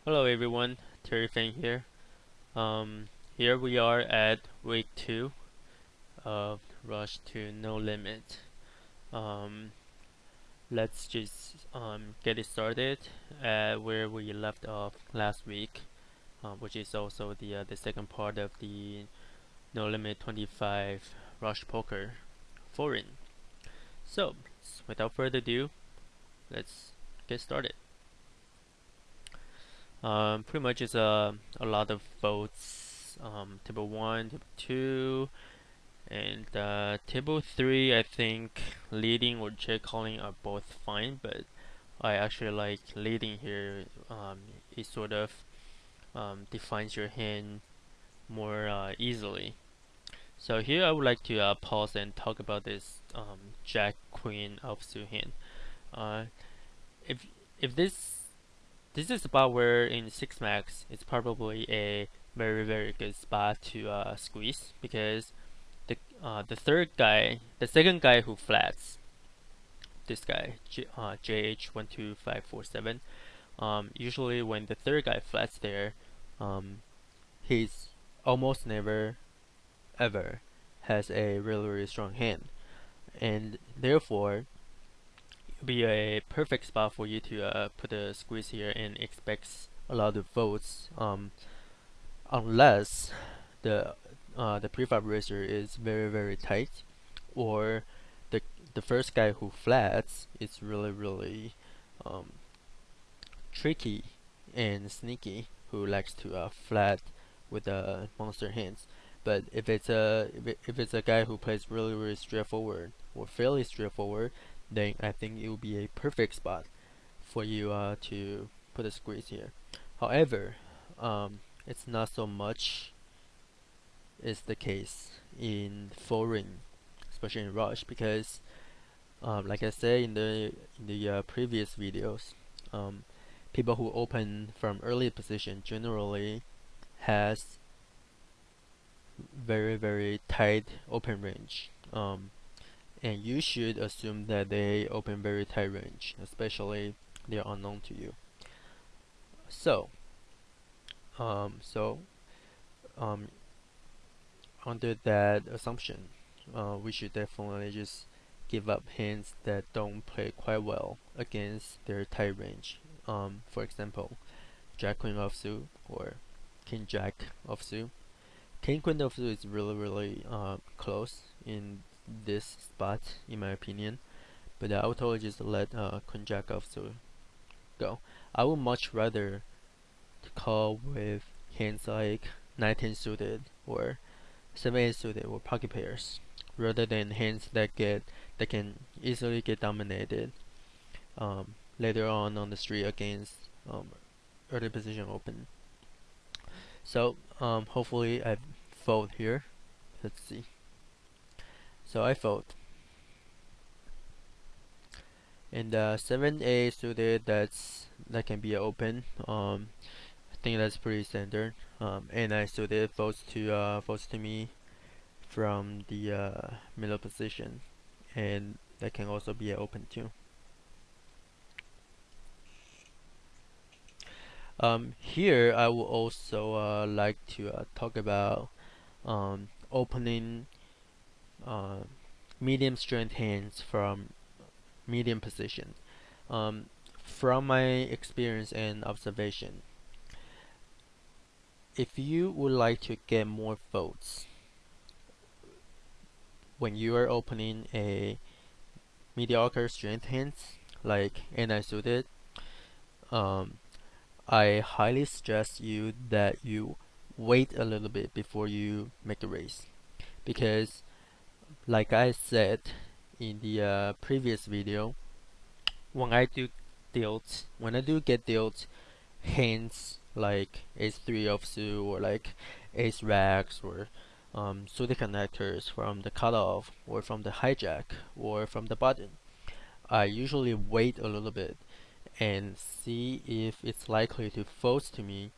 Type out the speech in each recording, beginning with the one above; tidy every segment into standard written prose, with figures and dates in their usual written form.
Hello everyone, Terry Fang here. Here we are at week 2 of Rush to No Limit. Um, let's just get it started at where we left off last week, which is also the second part of the No Limit 25 Rush Poker Foreign. So, without further ado, let's get started. Pretty much it's a lot of votes. Table 1, table 2, and table 3, I think leading or check calling are both fine, but I actually like leading here. It sort of defines your hand more easily. So here I would like to pause and talk about this Jack Queen offsuit hand. Uh, if if this is a spot where in six max it's probably a very good spot to squeeze because the third guy, the second guy who flats, this guy JH12547. Usually when the third guy flats there, he's almost never ever has a really strong hand, and therefore it'll be a perfect spot for you to put a squeeze here and expect a lot of votes. Unless the prefab raiser is very tight, or the the first guy who flats is really um, tricky and sneaky, who likes to flat with monster hands. But if it's a guy who plays really straightforward or fairly straightforward, then I think it will be a perfect spot for you to put a squeeze here. However, it's not so much is the case in foreign, especially in Rush, because like I said in the previous videos, people who open from early position generally has very tight open range, and you should assume that they open very tight range, especially they are unknown to you. So, um, so um, under that assumption, we should definitely just give up hands that don't play quite well against their tight range. For example, Jack Queen offsuit or King Jack offsuit. King Queen offsuit is really close in this spot, in my opinion. But I would totally just let Queen Jack offsuit go. I would much rather call with hands like 19 suited or 7-8 suited or pocket pairs, rather than hands that can easily get dominated later on the street against early position open. So hopefully I fold here. Let's see. So I fold, and 7-8 suited that can be open. I think that's pretty standard. And I suited folds to me from the middle position, and that can also be open too. Here I would also like to talk about opening uh, medium strength hands from medium position. Um, from my experience and observation, if you would like to get more votes when you are opening a mediocre strength hands like NI suited, um, I highly suggest you that you wait a little bit before you make the raise, because like I said in the previous video, when I do when I do get dealt hands like ace 3 offsuit or like ace racks or suited connectors from the cutoff or from the hijack or from the button, I usually wait a little bit and see if it's likely to fold to me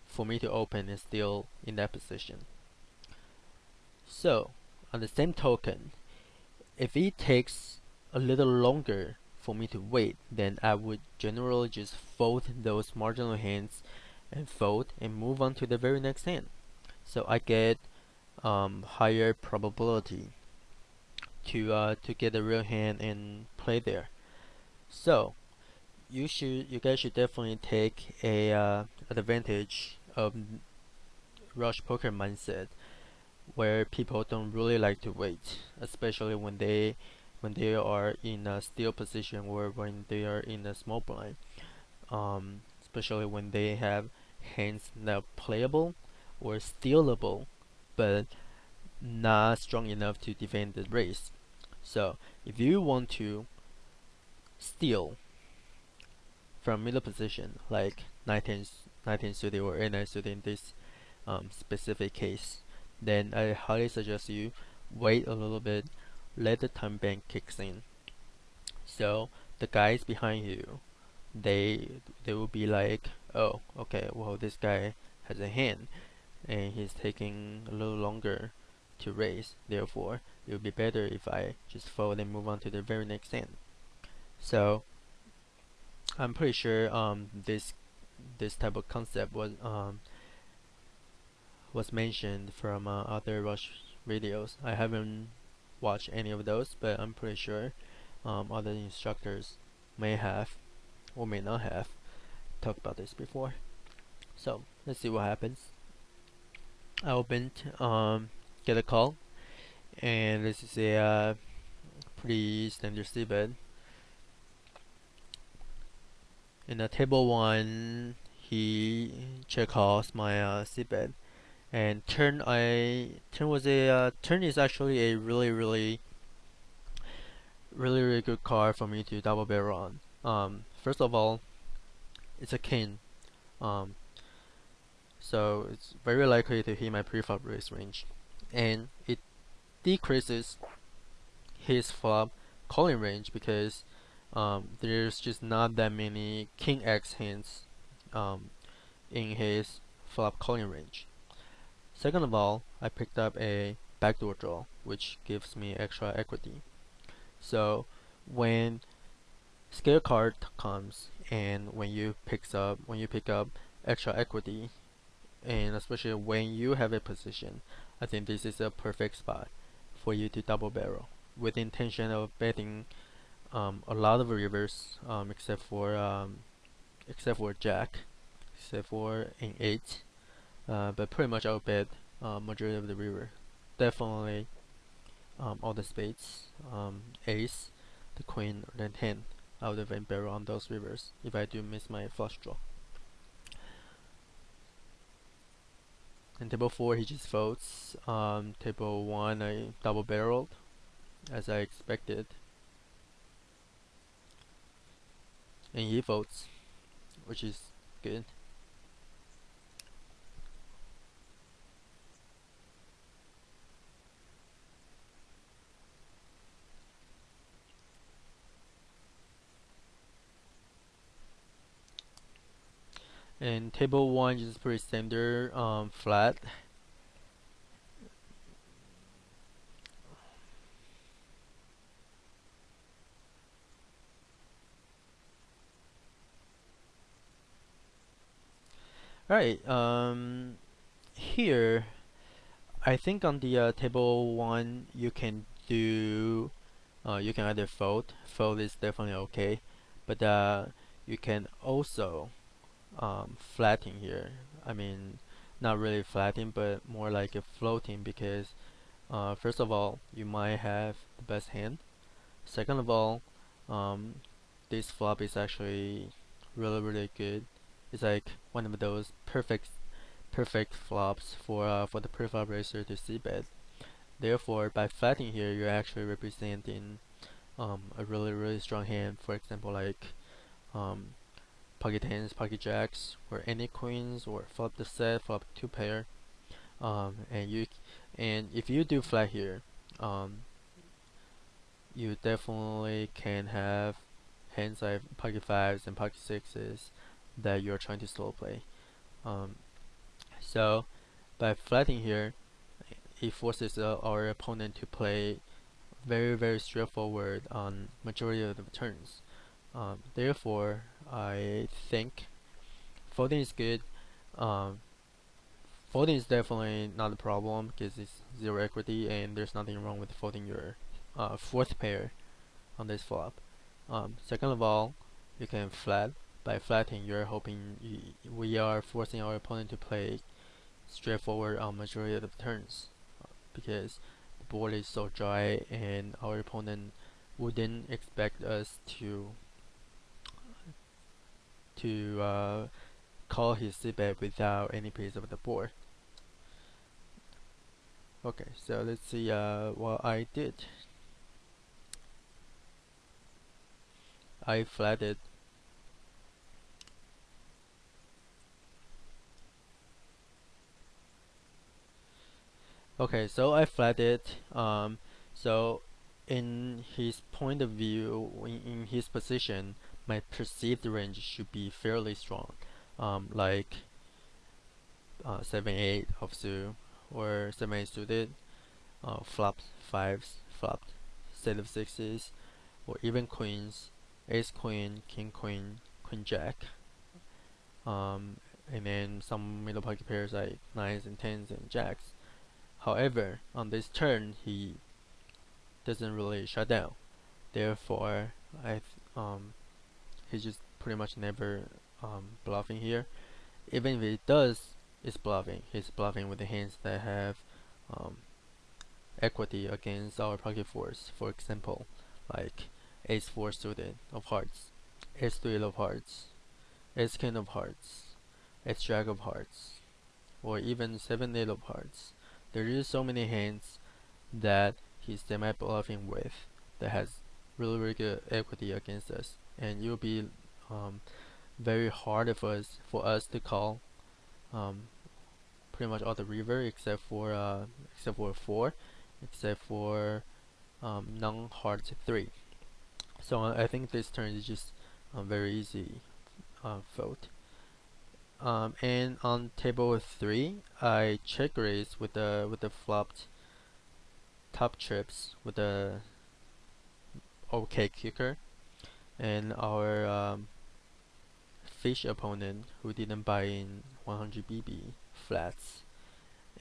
for me to open and still in that position. So, on the same token, if it takes a little longer for me to wait, then I would generally just fold those marginal hands and fold and move on to the very next hand. So I get higher probability to get a real hand and play there. So you guys should definitely take a advantage of rush poker mindset where people don't really like to wait, especially when they are in a steal position or when they are in a small blind. Especially when they have hands that are playable or stealable, but not strong enough to defend the race. So if you want to steal from middle position, like 19 suited or 8-9 suited in this specific case, then I highly suggest you wait a little bit, let the time bank kicks in. So the guys behind you, they will be like, oh, okay, well this guy has a hand and he's taking a little longer to raise. Therefore, it would be better if I just fold and move on to the very next hand. So I'm pretty sure this type of concept was mentioned from other Rush videos. I haven't watched any of those, but I'm pretty sure other instructors may have or may not have talked about this before. So let's see what happens. I opened, get a call, and this is a pretty standard c-bet. In table 1, he check calls my c-bet, and turn is actually a really good card for me to double barrel on. First of all, it's a king, so it's very likely to hit my preflop raise range, and it decreases his flop calling range because there's just not that many king X hands in his flop calling range. Second of all, I picked up a backdoor draw, which gives me extra equity. So when scale card comes and when you pick up extra equity, and especially when you have a position, I think this is a perfect spot for you to double barrel with the intention of betting a lot of rivers, except for Jack, except for an 8, but pretty much I'll bet majority of the river. Definitely all the spades, ace, the queen, or the 10. I would have barrel on those rivers if I do miss my flush draw. In table 4, he just folds. Table 1, I double barreled, as I expected. And he folds, which is good. And table 1 is pretty standard, flat. Alright, here, I think on the table 1 you can do, you can either fold is definitely okay, but you can also flatten here. I mean, not really flatten, but more like a floating, because first of all, you might have the best hand. Second of all, this flop is actually really good. It's like one of those perfect flops for the preflop racer to see bet. Therefore, by flattening here, you're actually representing a really strong hand. For example, like pocket tens, pocket jacks, or any queens, or flop the set, flop 2 pair. And if you do flat here, you definitely can have hands like pocket 5s and pocket 6s that you're trying to slow play. So by flattening here, it forces our opponent to play very straightforward on majority of the turns. Therefore, I think folding is good. Um, Folding is definitely not a problem because it's zero equity, and there's nothing wrong with folding your fourth pair on this flop. Second of all, you can flat. By flatting, you're hoping we are forcing our opponent to play straightforward on majority of the turns because the board is so dry, and our opponent wouldn't expect us to call his c-bet without any piece of the board. Okay, so let's see what I did. I flatted. Okay, so I flatted. So in his point of view, in his position, my perceived range should be fairly strong, like 7-8 offsuit or 7-8 suited, flopped fives, flopped set of sixes, or even queens, ace queen, king queen, queen jack, and then some middle pocket pairs like nines and tens and jacks. However, on this turn, he doesn't really shut down. Therefore, he's just pretty much never bluffing here. Even if he does, it's bluffing. He's bluffing with the hands that have um, equity against our pocket fours. For example, like ace four suited of hearts, ace three of hearts, ace king of hearts, ace jack of hearts, or even 7-8 of hearts. There is so many hands that he's semi-bluffing with that has really good equity against us, and it will be very hard for us to call um, pretty much all the river except for four, except for non-heart 3. So I think this turn is just very easy fold. And on table 3, I check raise with the flopped top trips with the OK kicker, and our fish opponent who didn't buy in 100 BB flats.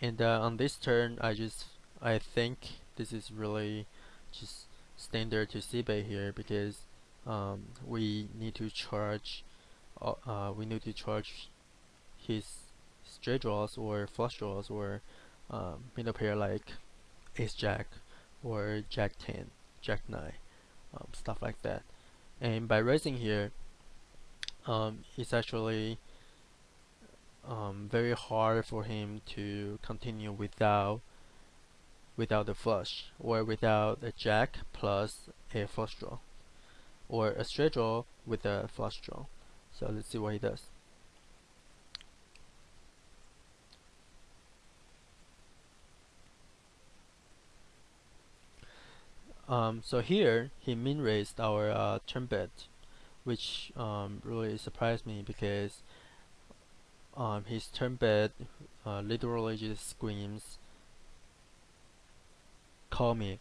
And on this turn, I think this is really just standard to c-bet here because we need to charge his straight draws or flush draws or middle pair like ace jack or jack 10, jack 9, stuff like that. And by raising here, it's actually very hard for him to continue without a flush or without a jack plus a flush draw or a straight draw with a flush draw. So let's see what he does. So here he min raised our turn bet, which really surprised me because his turn bet literally just screams call me,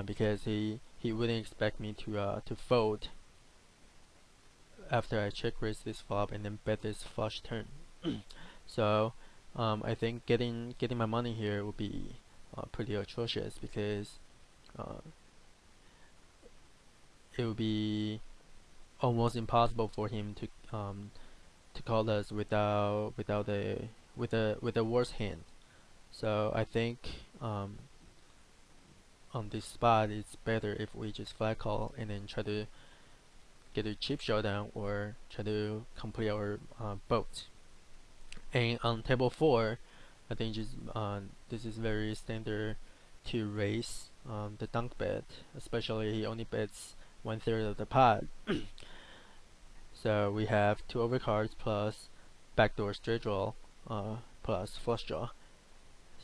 because he wouldn't expect me to fold after I check raise this flop and then bet this flush turn. So I think getting my money here would be pretty atrocious because uh, it would be almost impossible for him to call us with a worse hand. So I think on this spot it's better if we just flat call and then try to get a cheap showdown or try to complete our boat. And on table 4, I think just this is very standard to raise the dunk bet, especially he only bets 1/3 of the pot. So we have 2 overcards plus backdoor straight draw plus flush draw.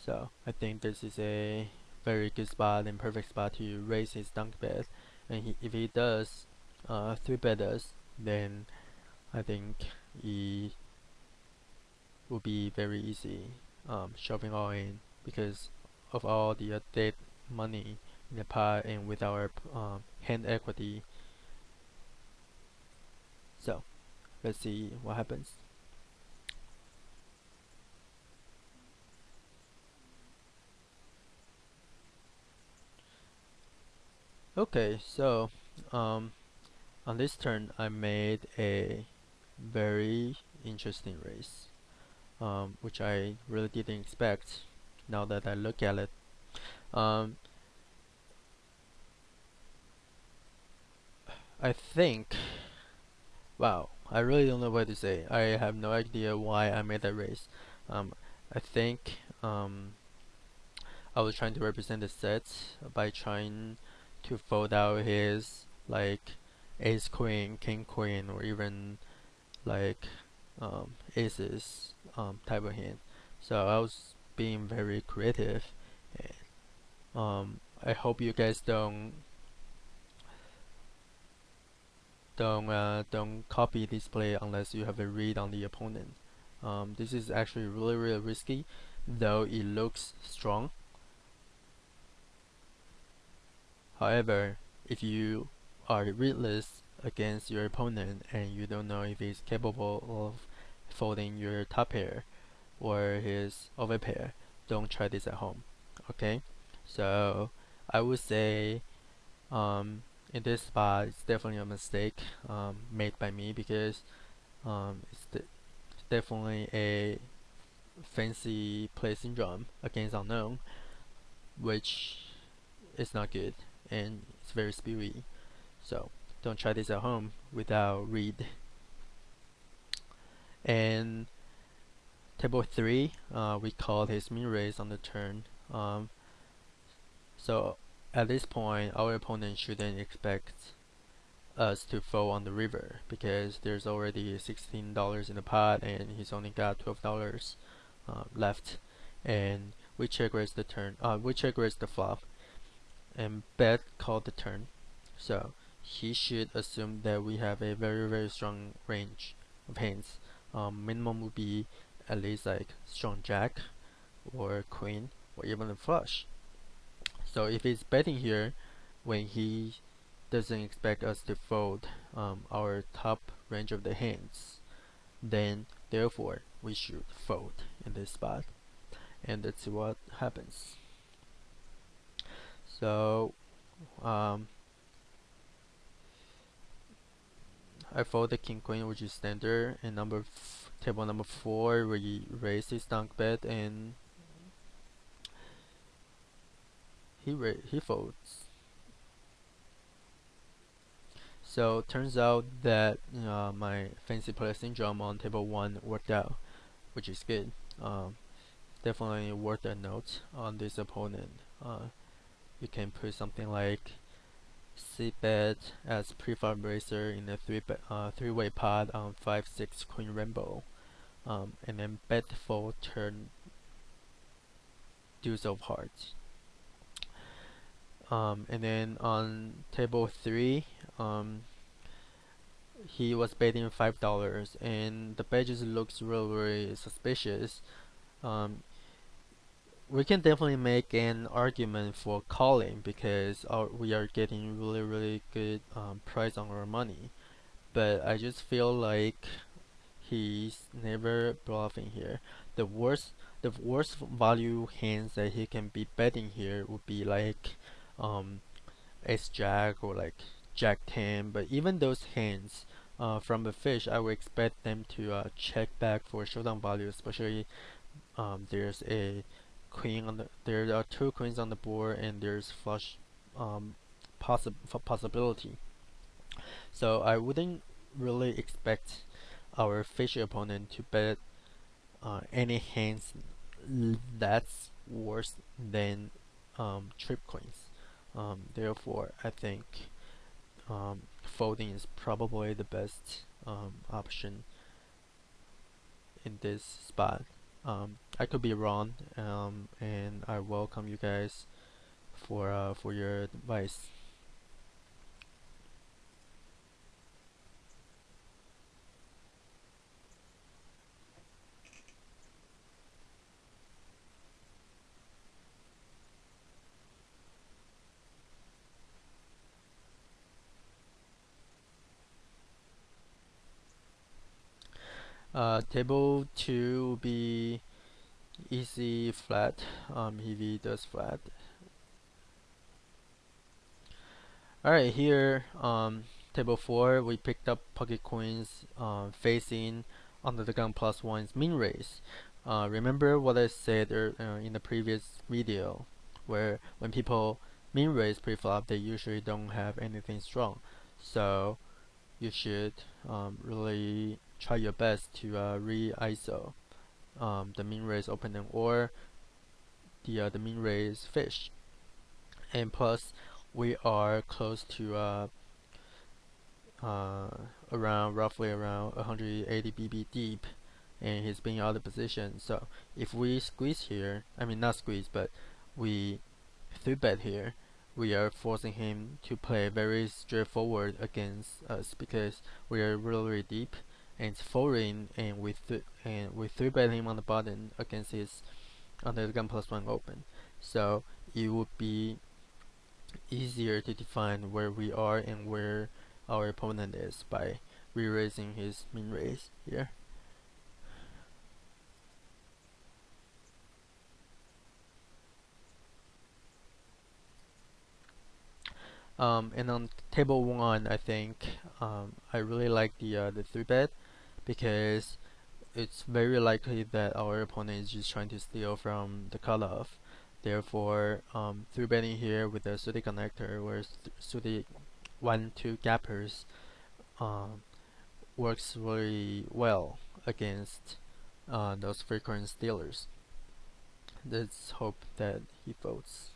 So I think this is a very good spot and perfect spot to raise his dunk bet. And if he does 3-bet us, then I think he will be very easy shoving all in because of all the dead money in the pot, and with our hand equity Let's see what happens. Okay, so um, on this turn I made a very interesting race, which I really didn't expect. Now that I look at it, um, I think, wow, I really don't know what to say. I have no idea why I made that race. Um, I think I was trying to represent the sets by trying to fold out his like ace queen, king queen, or even like aces type of hand. So I was being very creative. I hope you guys don't copy this play unless you have a read on the opponent. This is actually really risky, though it looks strong. However, if you are readless against your opponent and you don't know if he's capable of folding your top pair or his overpair, don't try this at home. Okay, so I would say in this spot it's definitely a mistake made by me because it's definitely a fancy play syndrome against unknown, which is not good and it's very spewy. So don't try this at home without read. And table 3, we called his min raise on the turn. So at this point, our opponent shouldn't expect us to fold on the river because there's already $16 in the pot and he's only got $12 left. And we check raise the turn. We check raise the flop and bet called the turn. So he should assume that we have a very strong range of hands. Minimum would be at least like strong jack or queen or even a flush. So if he's betting here when he doesn't expect us to fold our top range of the hands, then therefore we should fold in this spot, and that's what happens. So um, I fold the king queen, which is standard, and table number 4 we raise his dunk bet and he folds. So turns out that my fancy play syndrome on table 1 worked out, which is good. Definitely worth a note on this opponent. You can put something like C bet as preflop raiser in a three-way pot on 5-6 queen rainbow, and then bet fold turn deuce of hearts. And then on table 3, he was betting $5, and the bet just looks really suspicious. Um, we can definitely make an argument for calling because we are getting really good price on our money. But I just feel like he's never bluffing here. The worst value hands that he can be betting here would be like ace jack or like jack 10. But even those hands from the fish, I would expect them to check back for showdown value, especially there's a queen on there are two queens on the board and there's flush um, possibility. So I wouldn't really expect our fish opponent to bet any hands that's worse than trip queens. Therefore, I think folding is probably the best option in this spot. I could be wrong, and I welcome you guys for your advice. Table 2 will be easy flat. He does flat. Alright, here, table 4, we picked up pocket queens facing under the gun plus 1's min raise. Remember what I said in the previous video, where when people min raise pre-flop, they usually don't have anything strong. So you should really try your best to re-ISO the min raise opening or the min raise fish. And plus, we are close to roughly around 180 BB deep, and he's being out of position. So if we squeeze here, I mean not squeeze, but we 3-bet here, we are forcing him to play very straightforward against us because we are really deep and it's folding, and we 3-bet him on the button against his under the gun plus 1 open. So it would be easier to define where we are and where our opponent is by re-raising his min raise here. And on table 1, I think I really like the 3-bet because it's very likely that our opponent is just trying to steal from the cutoff. Therefore, 3-betting here with a suited connector or suited 1-2 gappers works really well against those frequent stealers. Let's hope that he folds.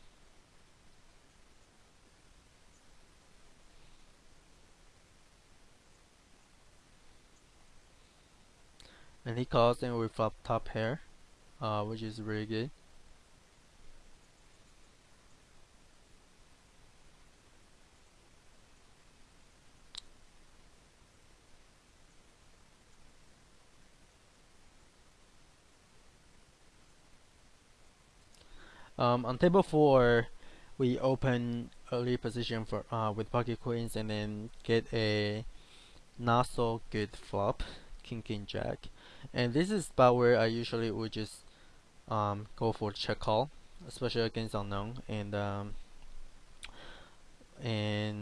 And he calls and we flop top pair, which is really good. On table 4, we open early position for with pocket queens and then get a not so good flop, king jack, and this is spot where I usually would just go for check call, especially against unknown, and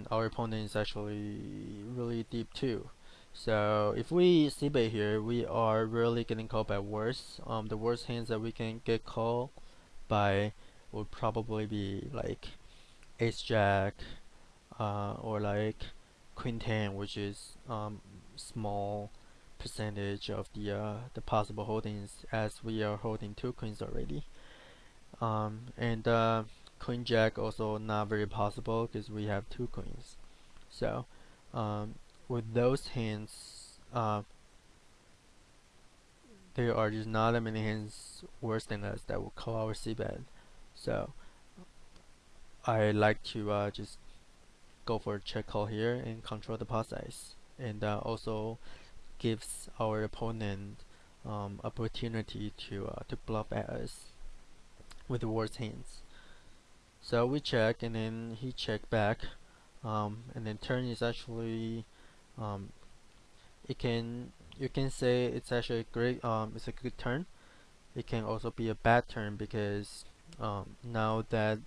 our opponent is actually really deep too. So if we c-bet here, we are really getting called by worse. The worst hands that we can get called by would probably be like ace jack, or like queen 10, which is small percentage of the possible holdings, as we are holding 2 queens already. And queen jack also not very possible because we have 2 queens. So with those hands, there are just not that many hands worse than us that will call our c-bet. So I like to just go for a check call here and control the pot size, and also gives our opponent opportunity to bluff at us with the worst hands. So we check and then he check back, and then turn is actually you can say it's actually a great it's a good turn. It can also be a bad turn because now that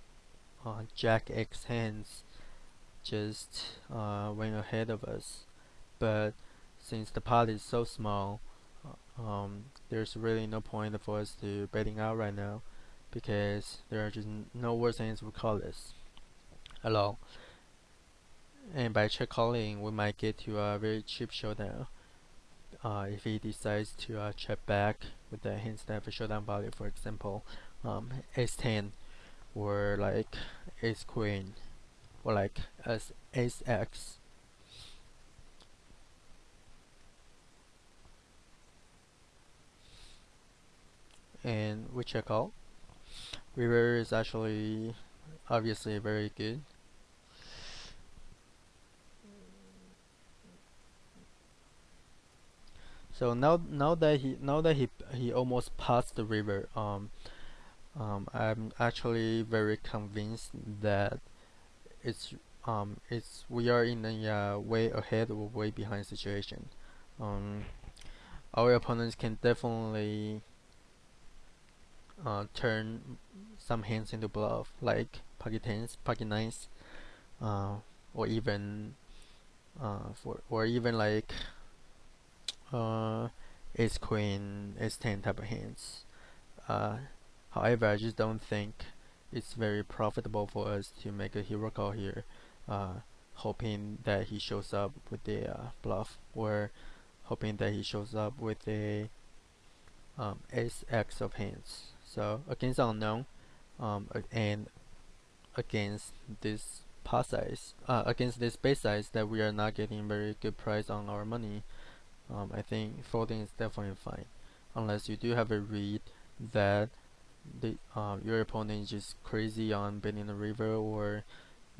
Jack X hands just went ahead of us, but since the pot is so small, there's really no point for us to betting out right now because there are just no worse hands we call this at all. And by check calling, we might get to a very cheap showdown if he decides to check back with the hands that have a showdown value, for example, ace 10 or like ace queen or like as ace x. And we check out. River is actually obviously very good. So now that he almost passed the river, I'm actually very convinced that it's we are in a way ahead or way behind situation. our opponents can definitely turn some hands into bluff, like pocket tens, pocket nines, uh, or even like uh, ace queen, ace ten type of hands. Uh, However, I just don't think it's very profitable for us to make a hero call here, hoping that he shows up with a bluff, or hoping that he shows up with a ace x of hands. So against unknown, and against this pot size, against this base size that we are not getting very good price on our money, I think folding is definitely fine, unless you do have a read that your opponent is just crazy on betting the river, or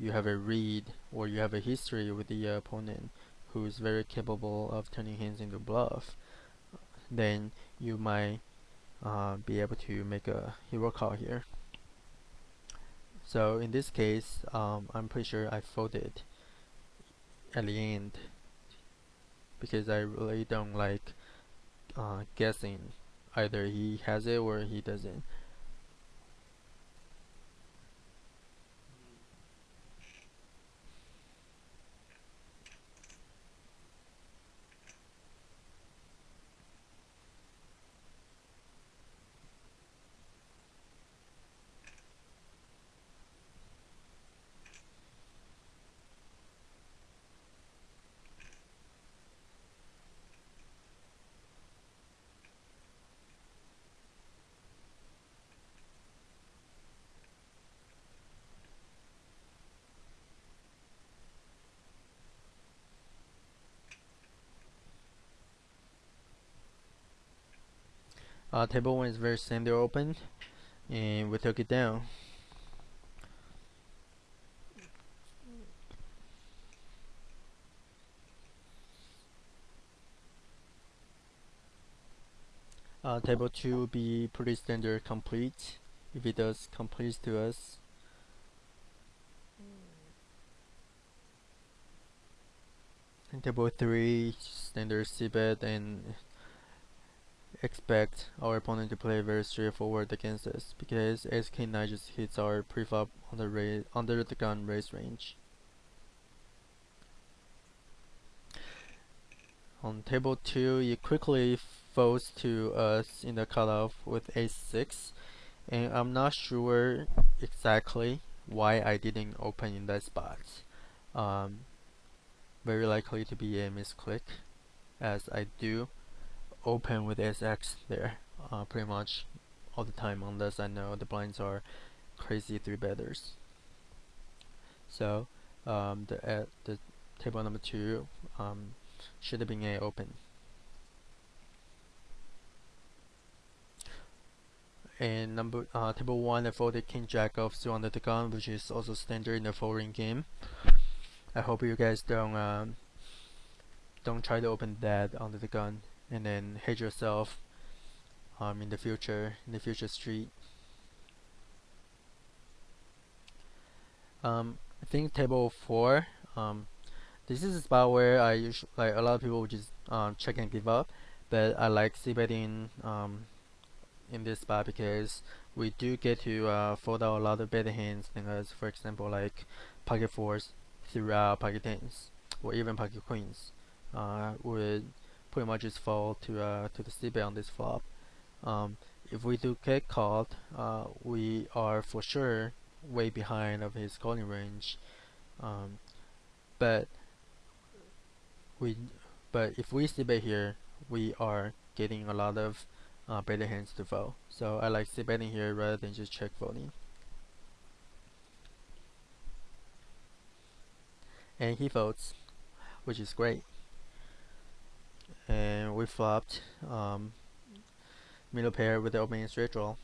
you have a read or you have a history with the opponent who is very capable of turning hands into bluff. Then you might be able to make a hero call here. So in this case, I'm pretty sure I folded at the end because I really don't like guessing. Either he has it or he doesn't. Table 1 is very standard open, and we took it down. Table 2 will be pretty standard complete, if it does complete to us. And table 3, standard c-bet, and expect our opponent to play very straightforward against us, because ace king 9 just hits our preflop on the under the gun raise range. On table 2, it quickly folds to us in the cutoff with ace 6, and I'm not sure exactly why I didn't open in that spot. Very likely to be a misclick, as I do open with SX there pretty much all the time, unless I know the blinds are crazy 3-betters. So the table number 2 should have been a open. And table 1, I folded king jack of suit under the gun, which is also standard in the 4-ring game. I hope you guys don't try to open that under the gun and then hate yourself in the future street. I think table 4. This is a spot where I usually, like, a lot of people would just check and give up, but I like c-betting in this spot because we do get to fold out a lot of better hands than us. For example, like pocket fours throughout pocket tens, or even pocket queens would pretty much just fall to the c-bet on this flop. If we do get called, we are for sure way behind of his calling range. But we but if we c-bet here, we are getting a lot of better hands to fold. So I like c-betting here rather than just check folding. And he folds, which is great. And we flopped middle pair with the opening straight draw.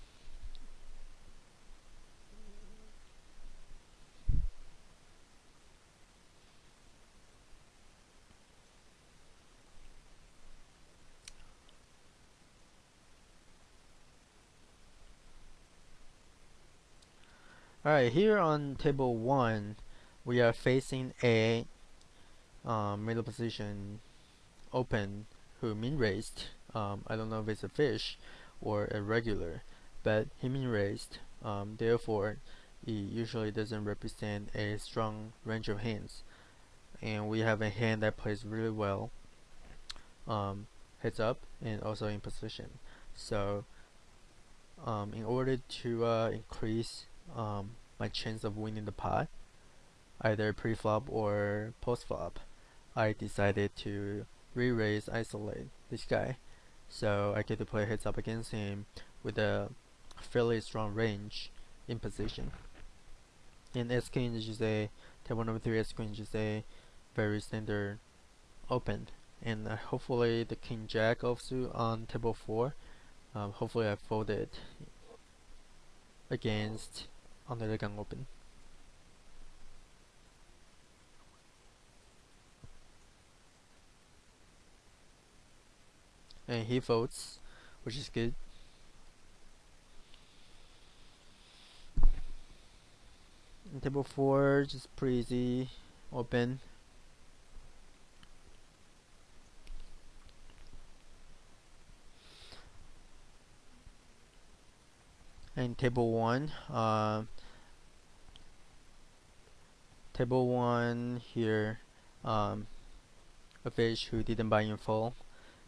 Alright, here on table 1, we are facing a middle position open who min raised I don't know if it's a fish or a regular, but he min raised. Therefore, it usually doesn't represent a strong range of hands, and we have a hand that plays really well, heads up and also in position. So in order to increase my chance of winning the pot, either pre-flop or post-flop, I decided to re-raise isolate this guy. So I get to play heads up against him with a fairly strong range in position. And S King is just a table number 3 S Queen is just a very standard open. And hopefully the King Jack offsuit on table 4. Hopefully I folded against under the gun open. And he folds, which is good. And table 4, just pretty easy, open. And table 1, here, a fish who didn't buy in full,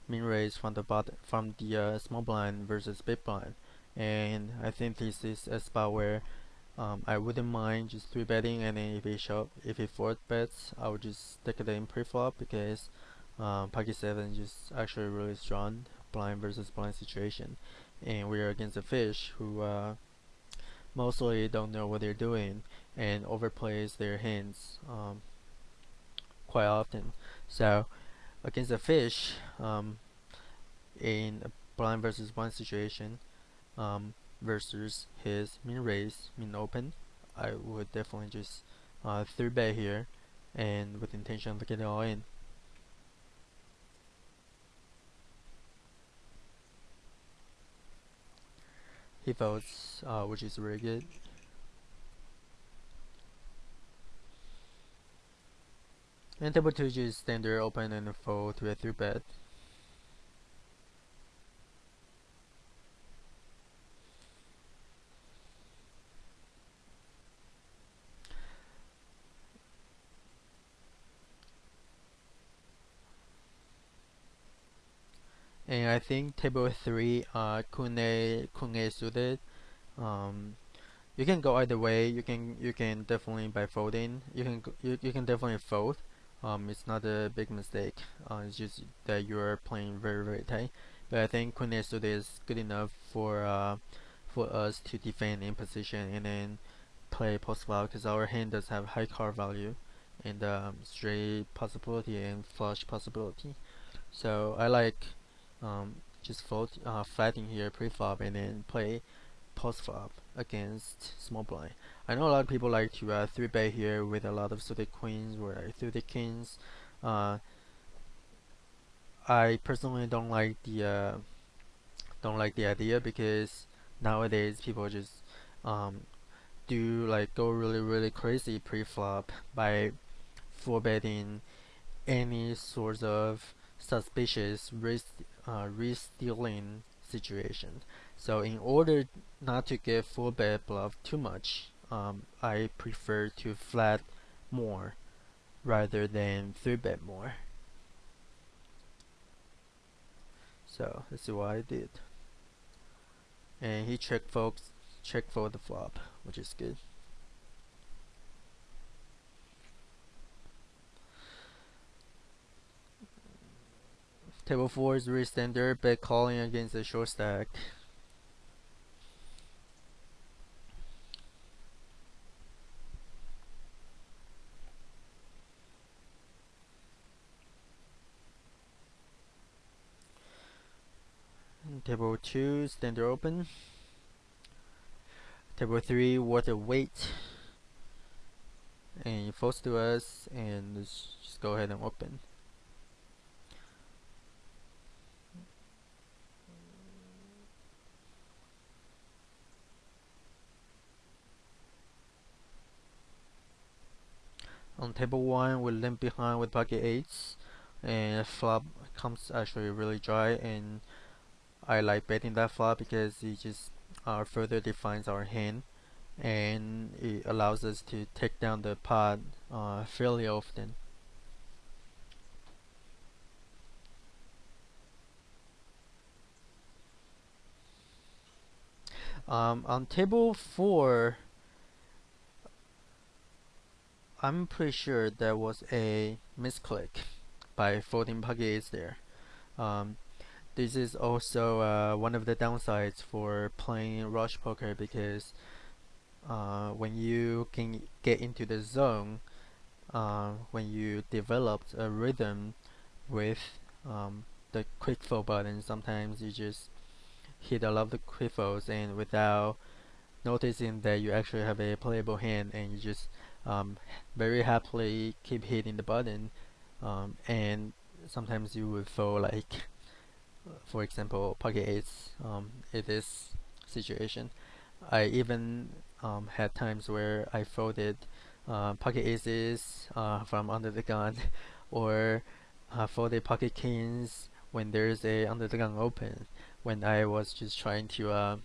min raise from the small blind versus big blind, and I think this is a spot where I wouldn't mind just 3-betting, and then if he 4-bets, I would just stick it in pre-flop because pocket 7 is just actually really strong blind versus blind situation, and we're against a fish who mostly don't know what they're doing and overplays their hands quite often. So against a fish, in a blind versus blind situation, versus his min raise, min open, I would definitely just 3-bet here, and with intention of getting all in. He folds, which is very good. And table 2 just standard open and fold to a 3-bet. And I think table 3, Kune suited. You can go either way. You can definitely by folding. You can definitely fold. It's not a big mistake. It's just that you are playing very tight. But I think Queen suited is good enough for us to defend in position and then play post flop because our hand does have high card value and straight possibility and flush possibility. So I like just fold flatting here pre-flop and then play post-flop against small blind. I know a lot of people like to 3-bet here with a lot of suited queens or suited kings. I personally don't like the idea because nowadays people just do like go really crazy pre-flop by 4-betting any sort of suspicious risk-stealing situation. So in order not to get full bet bluff too much, I prefer to flat more rather than 3-bet more. So this is what I did. And he check fold the flop, which is good. Table 4 is really standard, bet calling against a short stack. And table 2, standard open. Table 3, water weight. And he folds to us, and just go ahead and open. On table 1, we limp behind with pocket 8s, and flop comes actually really dry, and I like betting that flop because it just further defines our hand, and it allows us to take down the pot fairly often. On table 4, I'm pretty sure there was a misclick by folding pocket ace there. Um, this is also one of the downsides for playing rush poker, because when you can get into the zone, when you developed a rhythm with the quick fold button, sometimes you just hit a lot of the quick folds, and without noticing that you actually have a playable hand, and you just um, very happily keep hitting the button, and sometimes you would fold, like for example pocket eights. In this situation, I even had times where I folded pocket aces from under the gun, or folded pocket kings when there's a under the gun open, when I was just trying to um,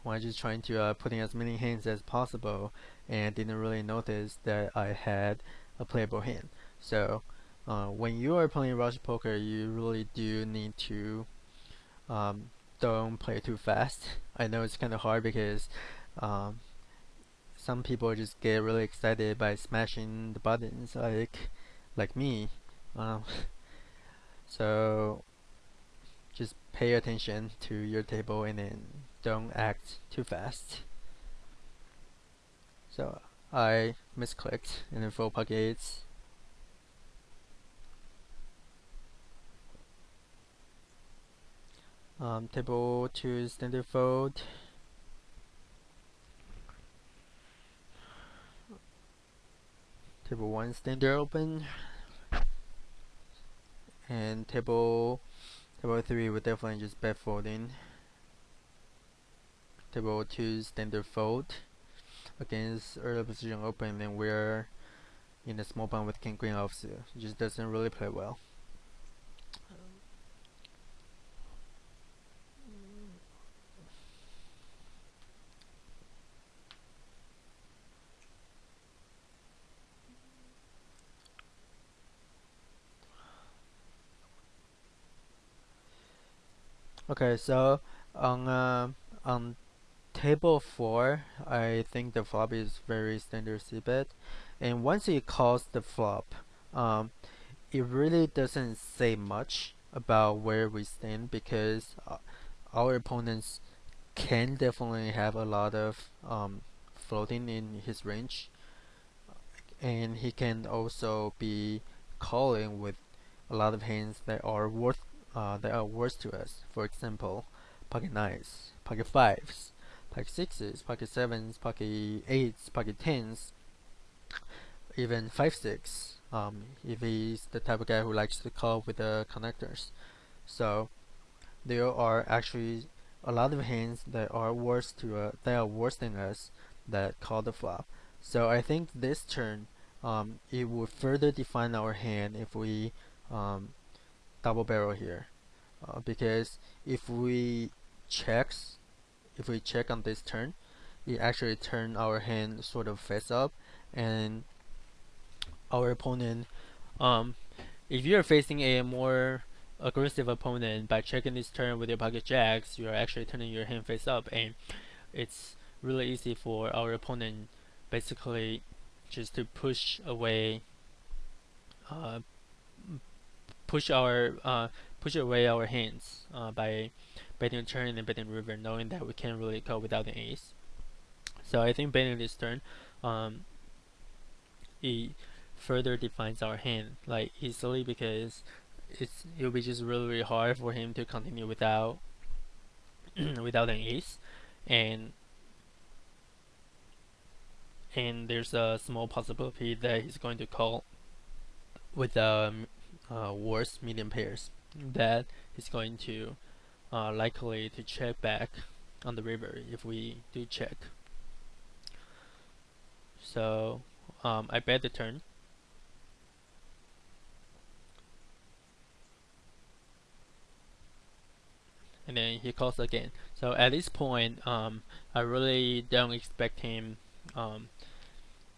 put in as many hands as possible, and didn't really notice that I had a playable hand. So when you are playing rush poker, you really do need to um, don't play too fast. I know it's kind of hard because um, some people just get really excited by smashing the buttons, like me. Um, so just pay attention to your table, and then don't act too fast. So I misclicked and then fold pocket eights. Table 2 standard fold. Table 1 standard open. And table 3 would definitely just bet folding. Table 2 standard fold against early position open, and we're in a small blind with king queen offsuit. It just doesn't really play well. Okay, so on table 4, I think the flop is very standard c-bet, and once it calls the flop, it really doesn't say much about where we stand, because our opponents can definitely have a lot of floating in his range, and he can also be calling with a lot of hands that are worth to us. For example, pocket nines, pocket fives, pocket sixes, pocket sevens, pocket eights, pocket tens, even 5-6. If he's the type of guy who likes to call with the connectors. So there are actually a lot of hands that are worse than us, that call the flop. So I think this turn, it will further define our hand if we um, double barrel here, because if we checks if we check on this turn, it actually turn our hand sort of face up, and our opponent, um, if you're facing a more aggressive opponent, by checking this turn with your pocket jacks, you're actually turning your hand face up, and it's really easy for our opponent basically just to uh, push away our hands by betting turn and betting river, knowing that we can't really call without an ace. So I think betting this turn, um, it further defines our hand like easily, because it'll be just really, really hard for him to continue without without an ace, and there's a small possibility that he's going to call with worse medium pairs, that he's going to likely to check back on the river if we do check. So I bet the turn. and then he calls again. So at this point, I really don't expect him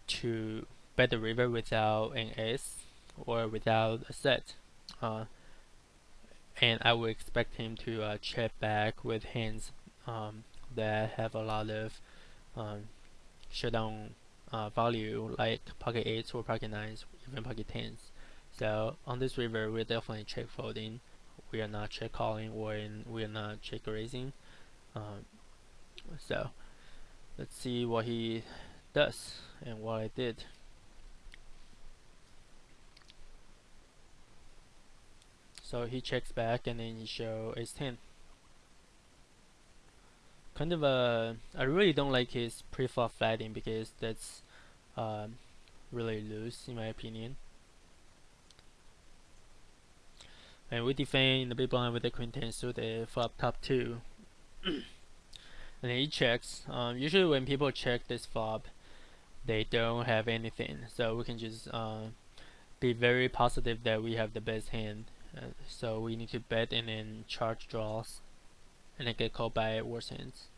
to bet the river without an ace or without a set. And I would expect him to check back with hands that have a lot of showdown value, like pocket 8s or pocket 9s, even pocket 10s. So on this river, we're definitely check folding. We are not check calling, or we are not check raising. So let's see what he does and what I did. So he checks back and then he show ace 10. Kind of I really don't like his pre-flop flatting because that's really loose in my opinion. And we defend in the big blind with the queen 10 suited flop top 2. And then he checks. Usually when people check this flop, they don't have anything, so we can just be very positive that we have the best hand. So we need to bet and then charge draws, and then get called by worse hands.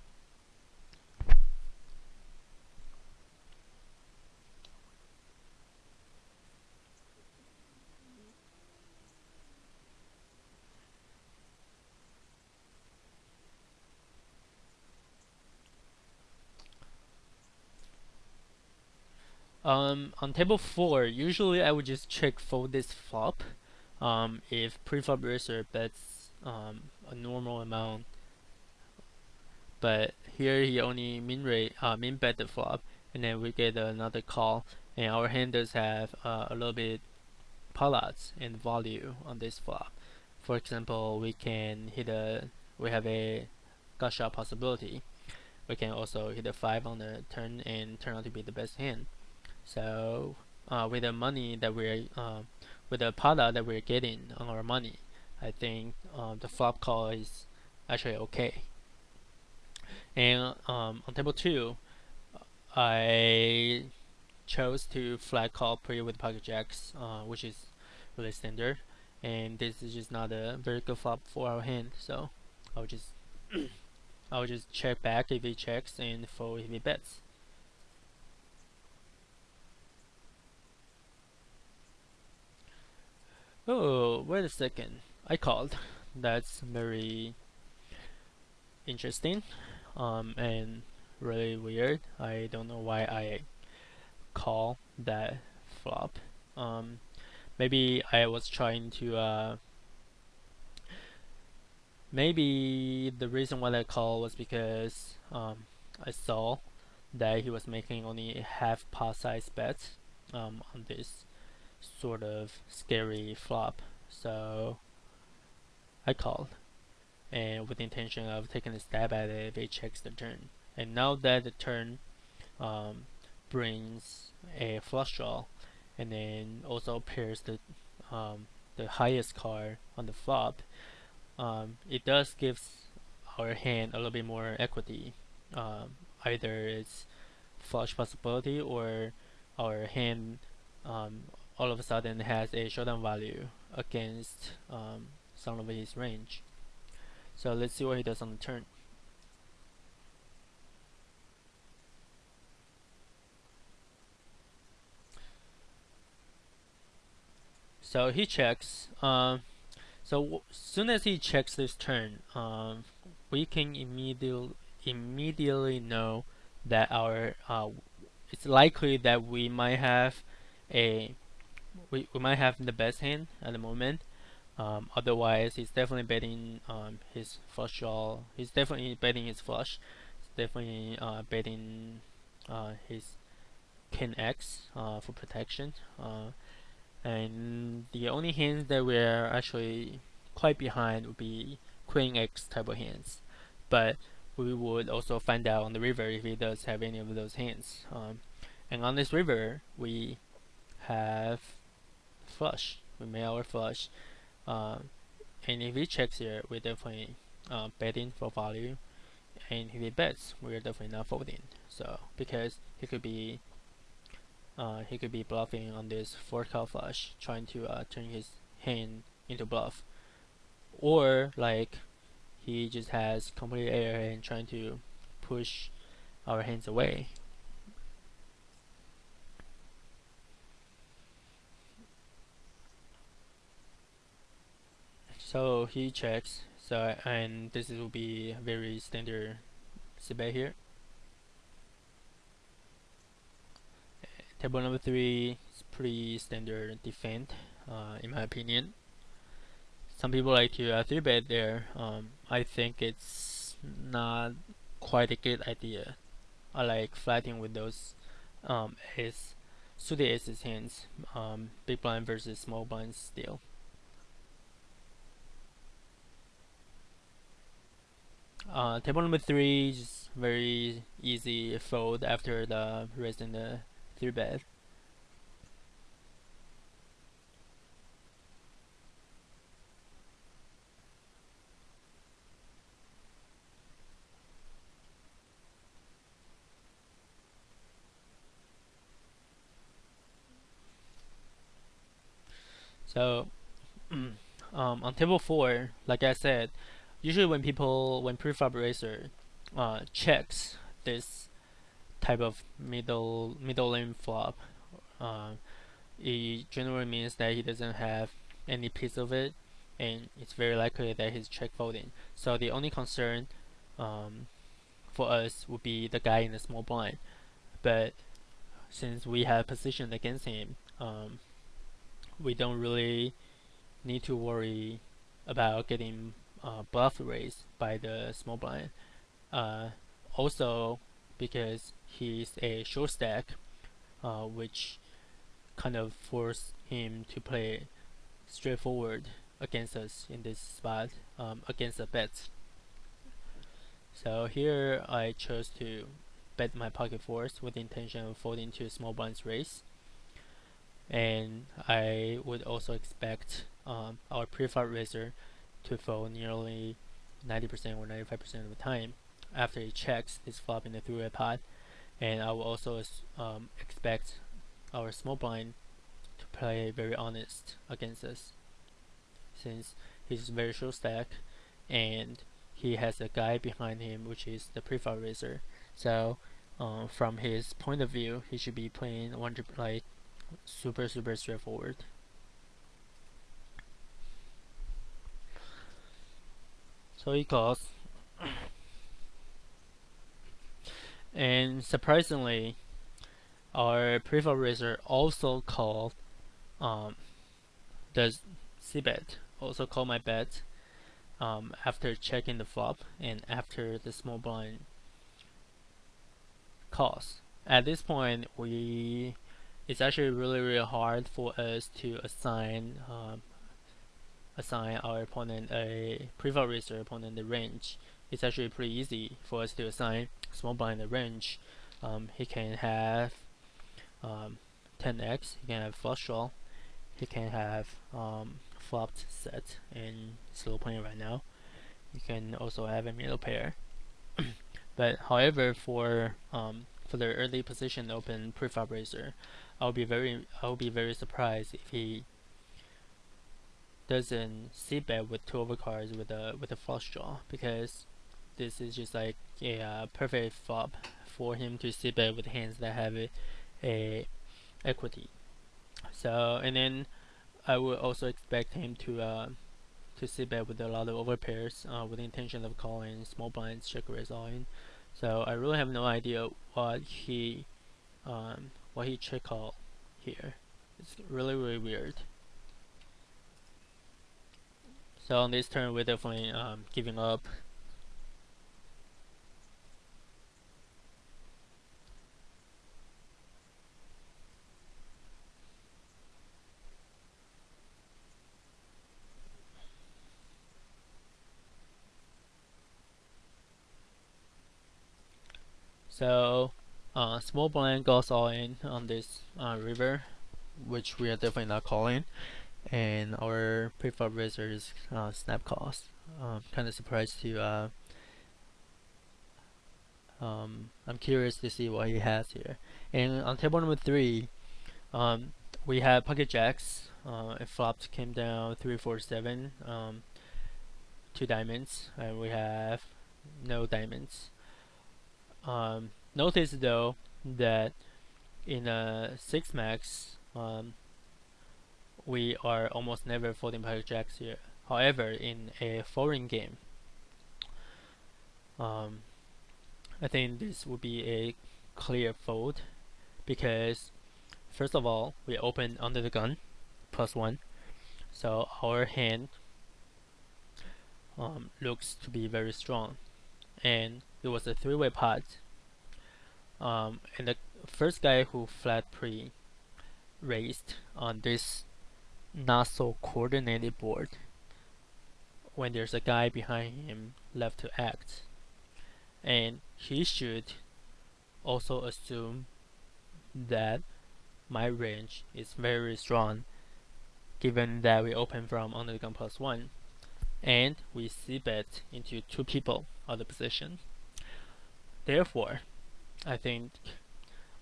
On table 4, usually I would just check fold this flop. If pre-flop raiser bets a normal amount, but here he only min bet the flop, and then we get another call, and our hand does have a little bit potlucks and value on this flop. For example, we have a gut shot possibility. We can also hit a 5 on the turn and turn out to be the best hand. So with the money that with the product that we're getting on our money, I think the flop call is actually okay. And on table 2, I chose to flat call pre with pocket jacks, which is really standard, and this is just not a very good flop for our hand. So I'll just check back if he checks and fold if he bets. Oh, wait a second. I called. That's very interesting and really weird. I don't know why I call that flop. Maybe I was trying to maybe the reason why I called was because I saw that he was making only half pot size bets on this sort of scary flop, so I called, and with the intention of taking a stab at it if he checks the turn. And now that the turn brings a flush draw, and then also pairs the highest card on the flop, it does give our hand a little bit more equity. Either it's flush possibility or our hand all of a sudden has a showdown value against some of his range. So let's see what he does on the turn. So he checks. So soon as he checks this turn, we can immediately know that our it's likely that we might have we might have the best hand at the moment. Otherwise, he's definitely betting his flush draw. He's definitely betting his flush. He's definitely betting his king X for protection. And the only hands that we're actually quite behind would be queen X type of hands. But we would also find out on the river if he does have any of those hands. And on this river, we have flush. We made our flush. And if he checks here, we're definitely betting for value. And if he bets, we're definitely not folding. So because he could be bluffing on this 4-card flush, trying to turn his hand into bluff, or like he just has complete air and trying to push our hands away. So he checks. So and this will be a very standard c-bet here. Table number 3 is pretty standard defend, in my opinion. Some people like to 3-bet there. I think it's not quite a good idea. I like flatting with those ace, suited aces hands, big blind versus small blind still. Table number 3 is very easy fold after the raise in the 3-bet. So on table 4, like I said, usually when preflop raiser checks this type of middle lane flop, it generally means that he doesn't have any piece of it, and it's very likely that he's check folding. So the only concern for us would be the guy in the small blind, but since we have position against him, we don't really need to worry about getting bluff raised by the small blind. Also, because he's a short stack, which kind of force him to play straightforward against us in this spot, against the bets. So here I chose to bet my pocket fours with the intention of folding to small blinds raise, and I would also expect our pre-flop raiser to fold nearly 90% or 95% of the time after he checks his flop in the three-way pot, and I will also expect our small blind to play very honest against us, since he's very short stack and he has a guy behind him, which is the pre-flop raiser. So from his point of view, he should be playing like super straightforward. So he calls, and surprisingly, our pre-flop raiser also called does c-bet, also call my bet after checking the flop and after the small blind calls. At this point, it's actually really hard for us to assign our opponent a pre-flop raiser opponent the range. It's actually pretty easy for us to assign small blind the range. He can have 10x, he can have flush draw, he can have flopped set and slow playing right now. You can also have a middle pair. But however, for the early position open pre-flop raiser, I'll be very surprised if he doesn't c-bet with 2 overcards with a flush draw, because this is just like a perfect flop for him to c-bet with hands that have a equity. So, and then I would also expect him to c-bet with a lot of overpairs with the intention of calling small blinds check raise all in. So I really have no idea what he check call here. It's really weird. So on this turn, we're definitely giving up. So small blind goes all in on this river, which we are definitely not calling, and our pre-flop raisers snap calls. Kind of surprised to I'm curious to see what he has here. And on table number 3, we have pocket jacks. It flopped, came down 3-4-7 2 diamonds, and we have no diamonds. Notice though that in a 6 max, we are almost never folding pocket jacks here. However, in a foreign game, I think this would be a clear fold, because first of all, we open under the gun +1, so our hand looks to be very strong, and it was a 3-way pot, and the first guy who flat pre raised on this not so coordinated board, when there's a guy behind him left to act, and he should also assume that my range is very strong, given that we open from under the gun +1, and we c-bet into 2 people out of position. Therefore, I think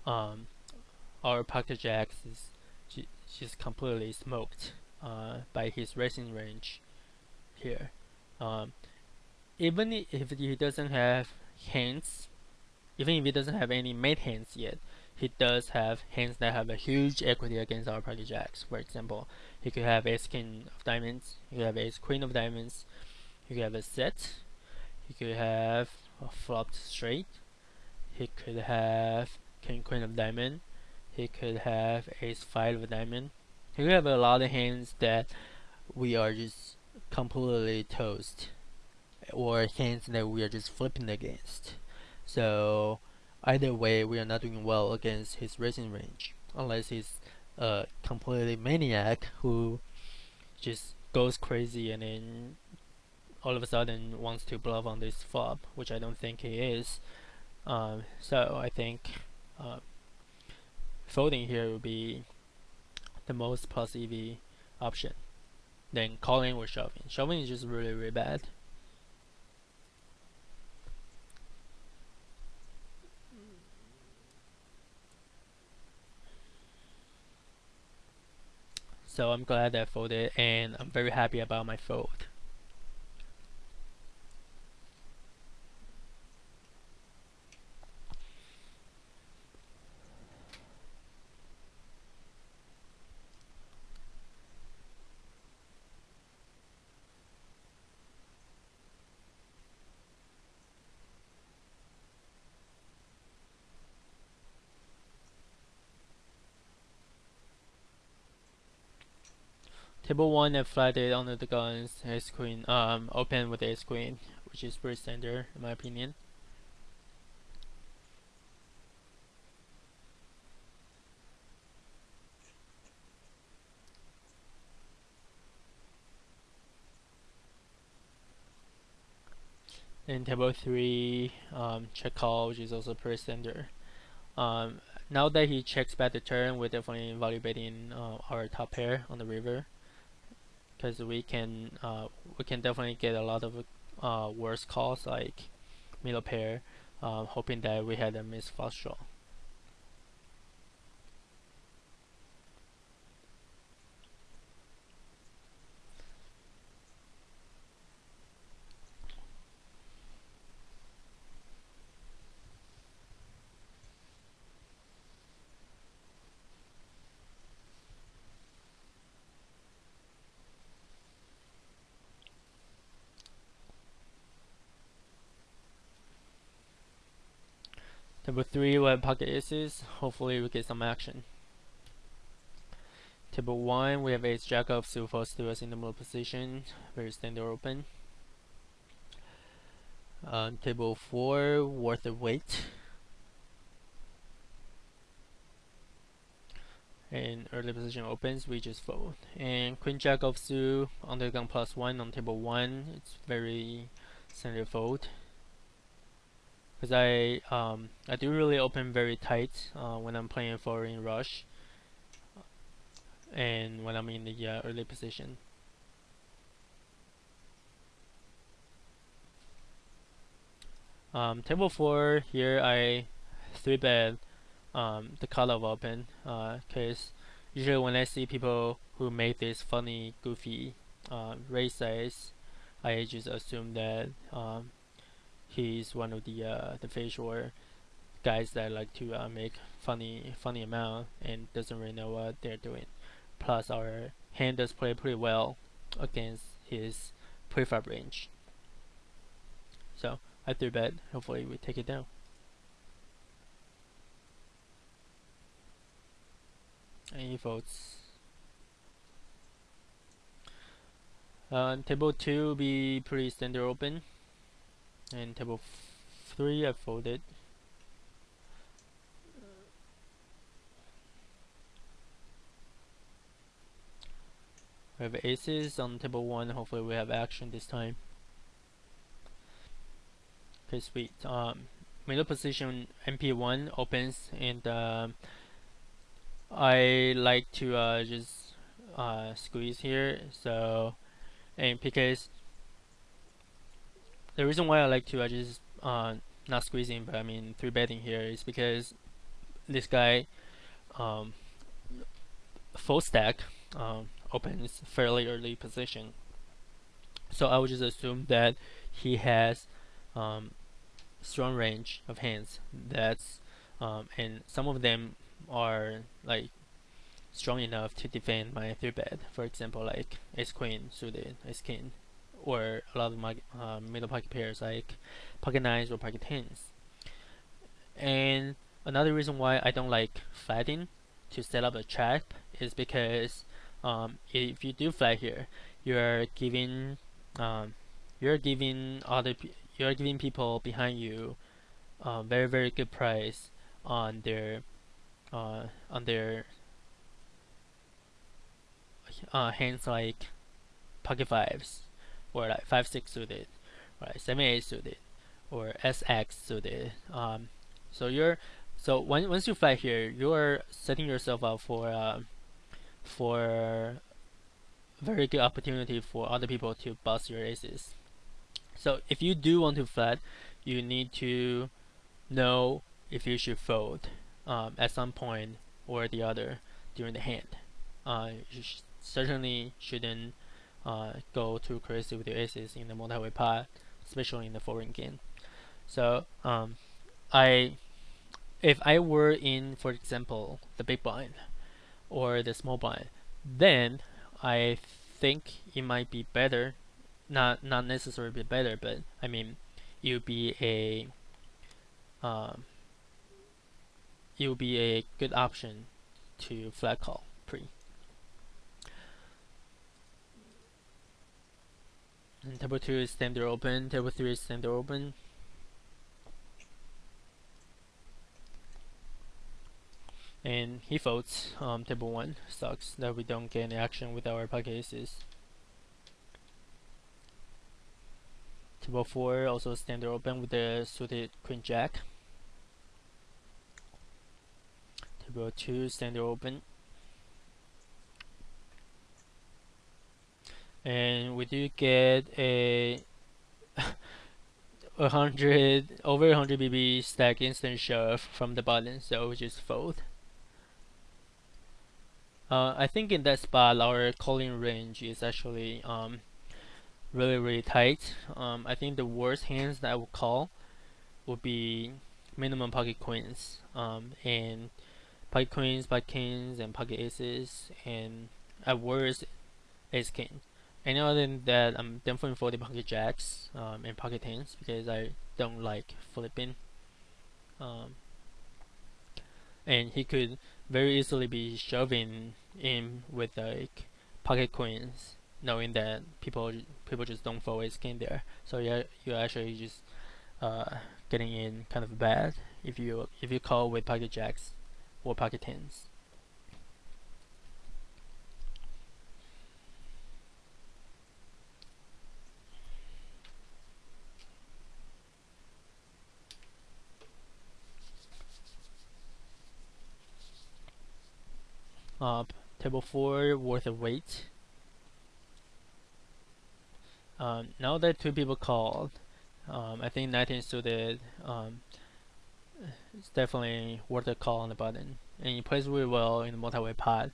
our pocket jacks is just completely smoked by his racing range here. Even if he doesn't have hands, even if he doesn't have any made hands yet, he does have hands that have a huge equity against our pocket jacks. For example, he could have ace king of diamonds, he could have ace queen of diamonds, he could have a set, he could have a flopped straight, he could have king queen of diamond, he could have ace 5 of diamond. He could have a lot of hands that we are just completely toast, or hands that we are just flipping against. So either way, we are not doing well against his racing range, unless he's a completely maniac who just goes crazy and then all of a sudden wants to bluff on this flop, which I don't think he is. So I think folding here would be the most plus EV option. Then calling or shoving. Shoving is just really, really bad. So I'm glad that I folded, and I'm very happy about my fold. Table 1 I flatted under the guns, ace queen, open with ace queen, which is pretty standard in my opinion. In table 3, check call, which is also pretty standard. Now that he checks back the turn, we're definitely evaluating our top pair on the river, because we can definitely get a lot of worse calls like middle pair, hoping that we had a missed flush draw. Table 3 we have pocket aces, hopefully we get some action. Table 1 we have ace jack of suit falls to us in the middle position, very standard open. Table 4 worth the wait. And early position opens, we just fold. And queen jack of suit under gun +1 on table 1, it's very standard fold. Because I do really open very tight when I'm playing foreign rush, and when I'm in the early position. Table 4 here I 3-bet the cutoff open, because usually when I see people who make this funny goofy raise size, I just assume that he's one of the fish or guys that like to make funny amount and doesn't really know what they're doing. Plus, our hand does play pretty well against his prefab range. So I 3-bet. Hopefully, we take it down. And he votes. Table 2 be pretty standard open, and table 3 I folded. We have aces on table 1. Hopefully we have action this time. Okay, sweet. Middle position MP1 opens, and I like to just squeeze here. So, and because the reason why I like to just not squeezing, but I mean 3-betting here is because this guy full stack opens fairly early position. So I would just assume that he has strong range of hands. That's and some of them are like strong enough to defend my 3-bet. For example, like ace queen suited, ace king, or a lot of my middle pocket pairs like pocket nines or pocket tens. And another reason why I don't like flatting to set up a trap is because if you do flat here, you're giving you're giving you're giving people behind you very good price on their hands like pocket fives or like 5-6 suited, right? 7-8 suited or SX suited. So once you flat here, you're setting yourself up for very good opportunity for other people to bust your aces. So if you do want to flat, you need to know if you should fold at some point or the other during the hand. You certainly shouldn't go too crazy with your aces in the multi-way pot, especially in the foreign game. So if I were in, for example, the big blind or the small blind, then I think it might be better, not necessarily better, but I mean it would be a good option to flat call pre. And table 2 is standard open, table 3 is standard open. And he folds table 1. Sucks that we don't get any action with our pocket aces. Table 4 also standard open with the suited queen jack. Table 2 standard open. And we do get a over 100 BB stack instant shove from the button, so we just fold. I think in that spot our calling range is actually really tight. I think the worst hands that I would call would be minimum pocket queens, and pocket queens, pocket kings, and pocket aces, and at worst ace king. Any other than that, I'm definitely folding pocket jacks and pocket tens because I don't like flipping. And he could very easily be shoving in with like pocket queens, knowing that people just don't fold ace king there. So yeah, you're actually just getting in kind of bad if you call with pocket jacks or pocket tens. Table 4 worth of weight. Now that 2 people called, I think 19 suited it's definitely worth a call on the button, and it plays really well in the multi-way pot.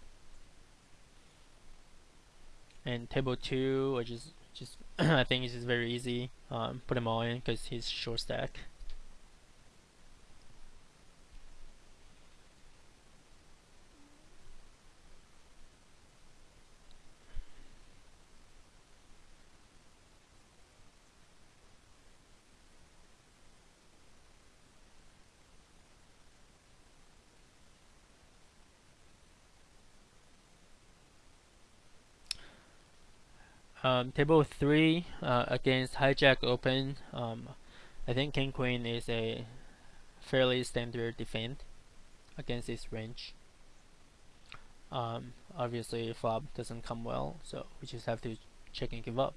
And table 2, I just I think it's just very easy. Put them all in because he's short stack. Table 3 against hijack open. I think king queen is a fairly standard defend against this range. Obviously flop doesn't come well, so we just have to check and give up.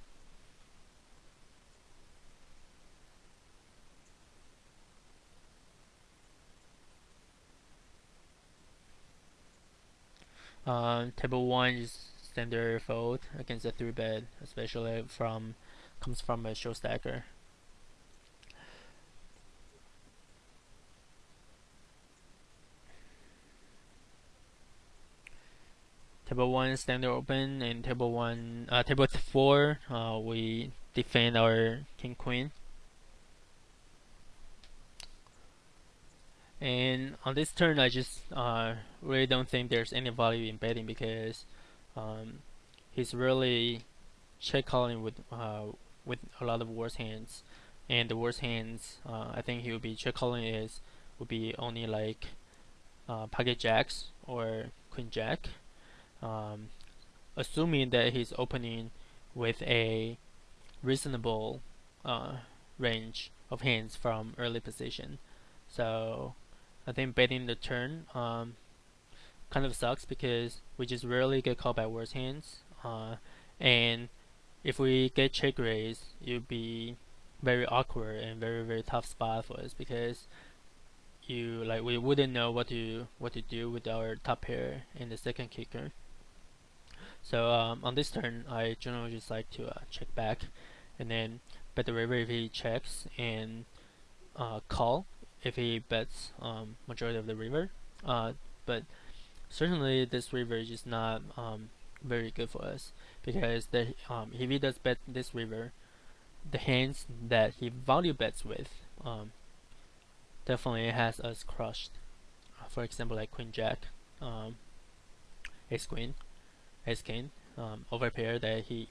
Table 1 is standard fold against a 3-bet, especially comes from a show stacker. Table 1 standard open, and table 4 we defend our king queen. And on this turn, I just really don't think there's any value in betting because he's really check calling with a lot of worse hands, and the worst hands I think he would be check calling would be only like pocket jacks or queen jack, um, assuming that he's opening with a reasonable range of hands from early position. So I think betting the turn kind of sucks because we just rarely get called by worse hands, and if we get check raise, it would be very awkward and very tough spot for us because we wouldn't know what to do with our top pair in the second kicker. So on this turn, I generally just like to check back, and then bet the river if he checks, and call if he bets majority of the river. But certainly this river is just not very good for us because if he does bet this river, the hands that he value bets with definitely has us crushed. For example, like queen jack, ace queen, ace king, overpair that he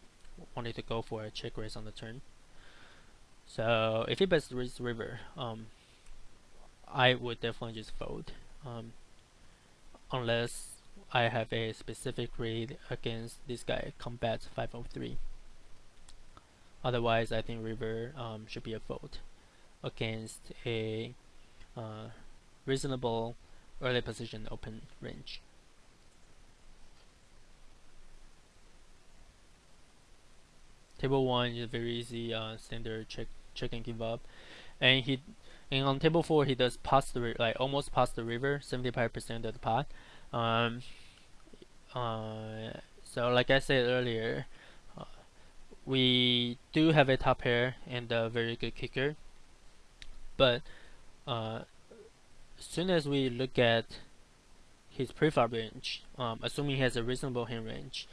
wanted to go for a check raise on the turn. So if he bets this river, I would definitely just fold, unless I have a specific read against this guy combat 503. Otherwise, I think river should be a fold against a reasonable early position open range. Table 1 is very easy standard check and give up, and on table 4 he does pass almost pass the river 75% of the pot. Um, so like I said earlier, we do have a top pair and a very good kicker, but as soon as we look at his preflop range, assuming he has a reasonable hand range,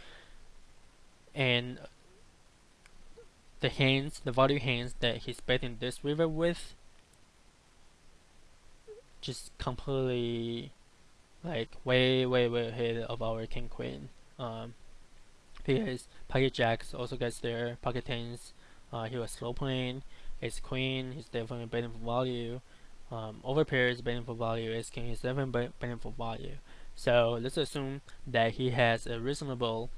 and the value hands that he's betting this river with, just completely like way ahead of our king queen. Because pocket jacks also gets there, pocket tens, he was slow playing, ace queen, he's definitely betting for value. Overpair is betting for value, ace king is definitely betting for value. So let's assume that he has a reasonable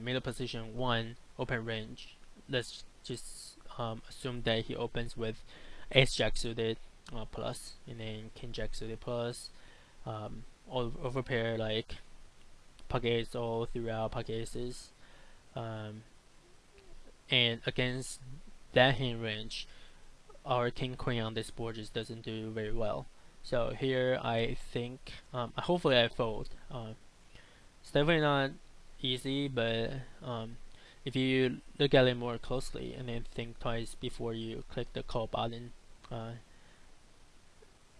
middle position 1 open range. Let's just assume that he opens with ace jack suited plus, and then king jack suited plus, overpair like pocket ace all throughout pocket aces, and against that hand range, our king queen on this board just doesn't do very well. So here I think hopefully I fold. It's definitely not easy, but if you look at it more closely and then think twice before you click the call button,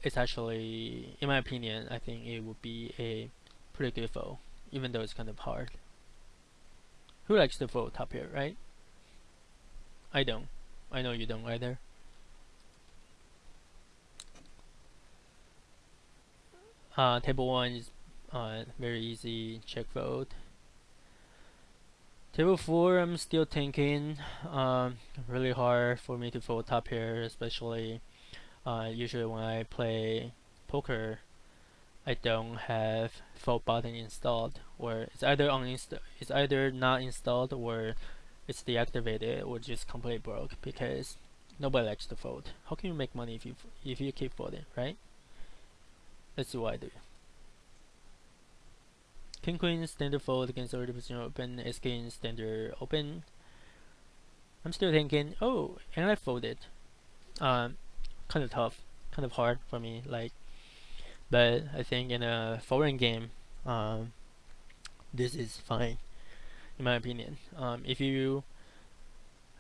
it's actually, in my opinion, I think it would be a pretty good fold, even though it's kind of hard. Who likes to fold top pair, right? I don't. I know you don't either. Table 1 is very easy, check fold. Table 4, I'm still thinking. Really hard for me to fold top pair, especially usually when I play poker. I don't have fold button installed, or it's either not installed or it's deactivated or just completely broke because nobody likes to fold. How can you make money if you keep folding, right? Let's see what I do. King Queen standard fold against 30% open. Ace King standard open. I'm still thinking. Oh, and I folded. Kind of tough, kind of hard for me. But I think in a foreign game, this is fine, in my opinion. If you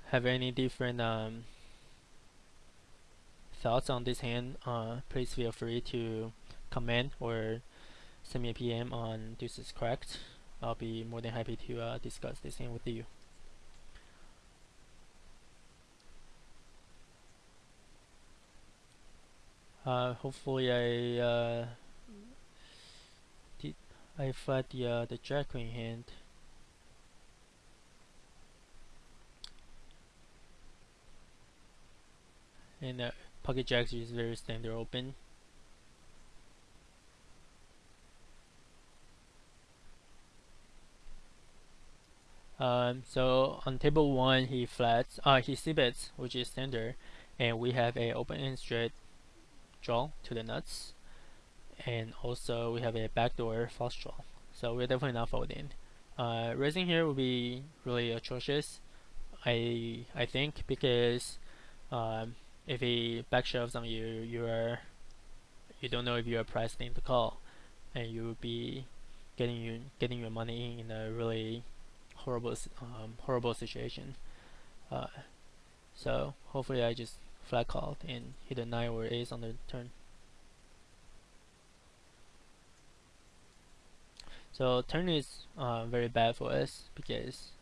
have any different thoughts on this hand, please feel free to comment or send me a PM on This Is Correct. I'll be more than happy to discuss this hand with you. Hopefully I flat the Jack Queen hand. And pocket jacks is very standard open. So on table 1 he flats, he c-bets, which is standard, and we have a open end straight draw to the nuts, and also we have a backdoor flush draw. So we're definitely not folding. Raising here would be really atrocious, I think, because if he back shoves on you, you don't know if you are priced in to call, and you will be getting your money in a really horrible situation. So hopefully I just flat called and hit a 9 or ace on the turn. So turn is very bad for us because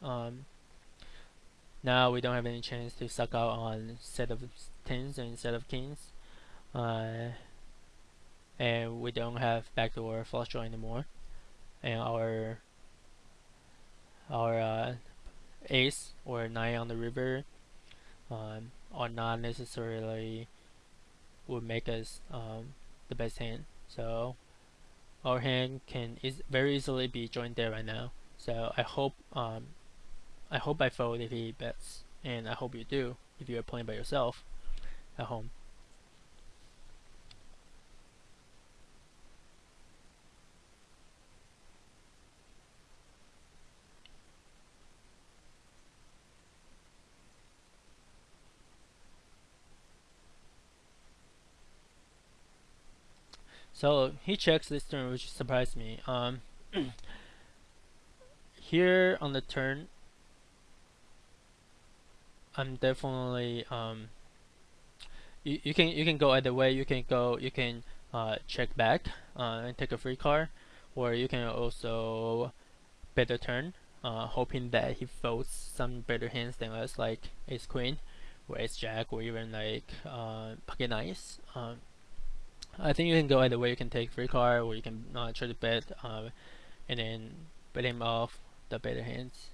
now we don't have any chance to suck out on set of 10s and set of kings, and we don't have backdoor flush draw anymore, and our ace or 9 on the river are not necessarily would make us the best hand. So our hand can very easily be joined there right now. So I hope I fold if he bets, and I hope you do if you are playing by yourself at home. So he checks this turn, which surprised me. Here on the turn, I'm definitely you can go either way. You can check back and take a free card, or you can also bet the turn, hoping that he folds some better hands than us, like Ace Queen or Ace Jack, or even like Pocket Nice. I think you can go either way. You can take free card, or you can try to bet and then bet him off the better hands.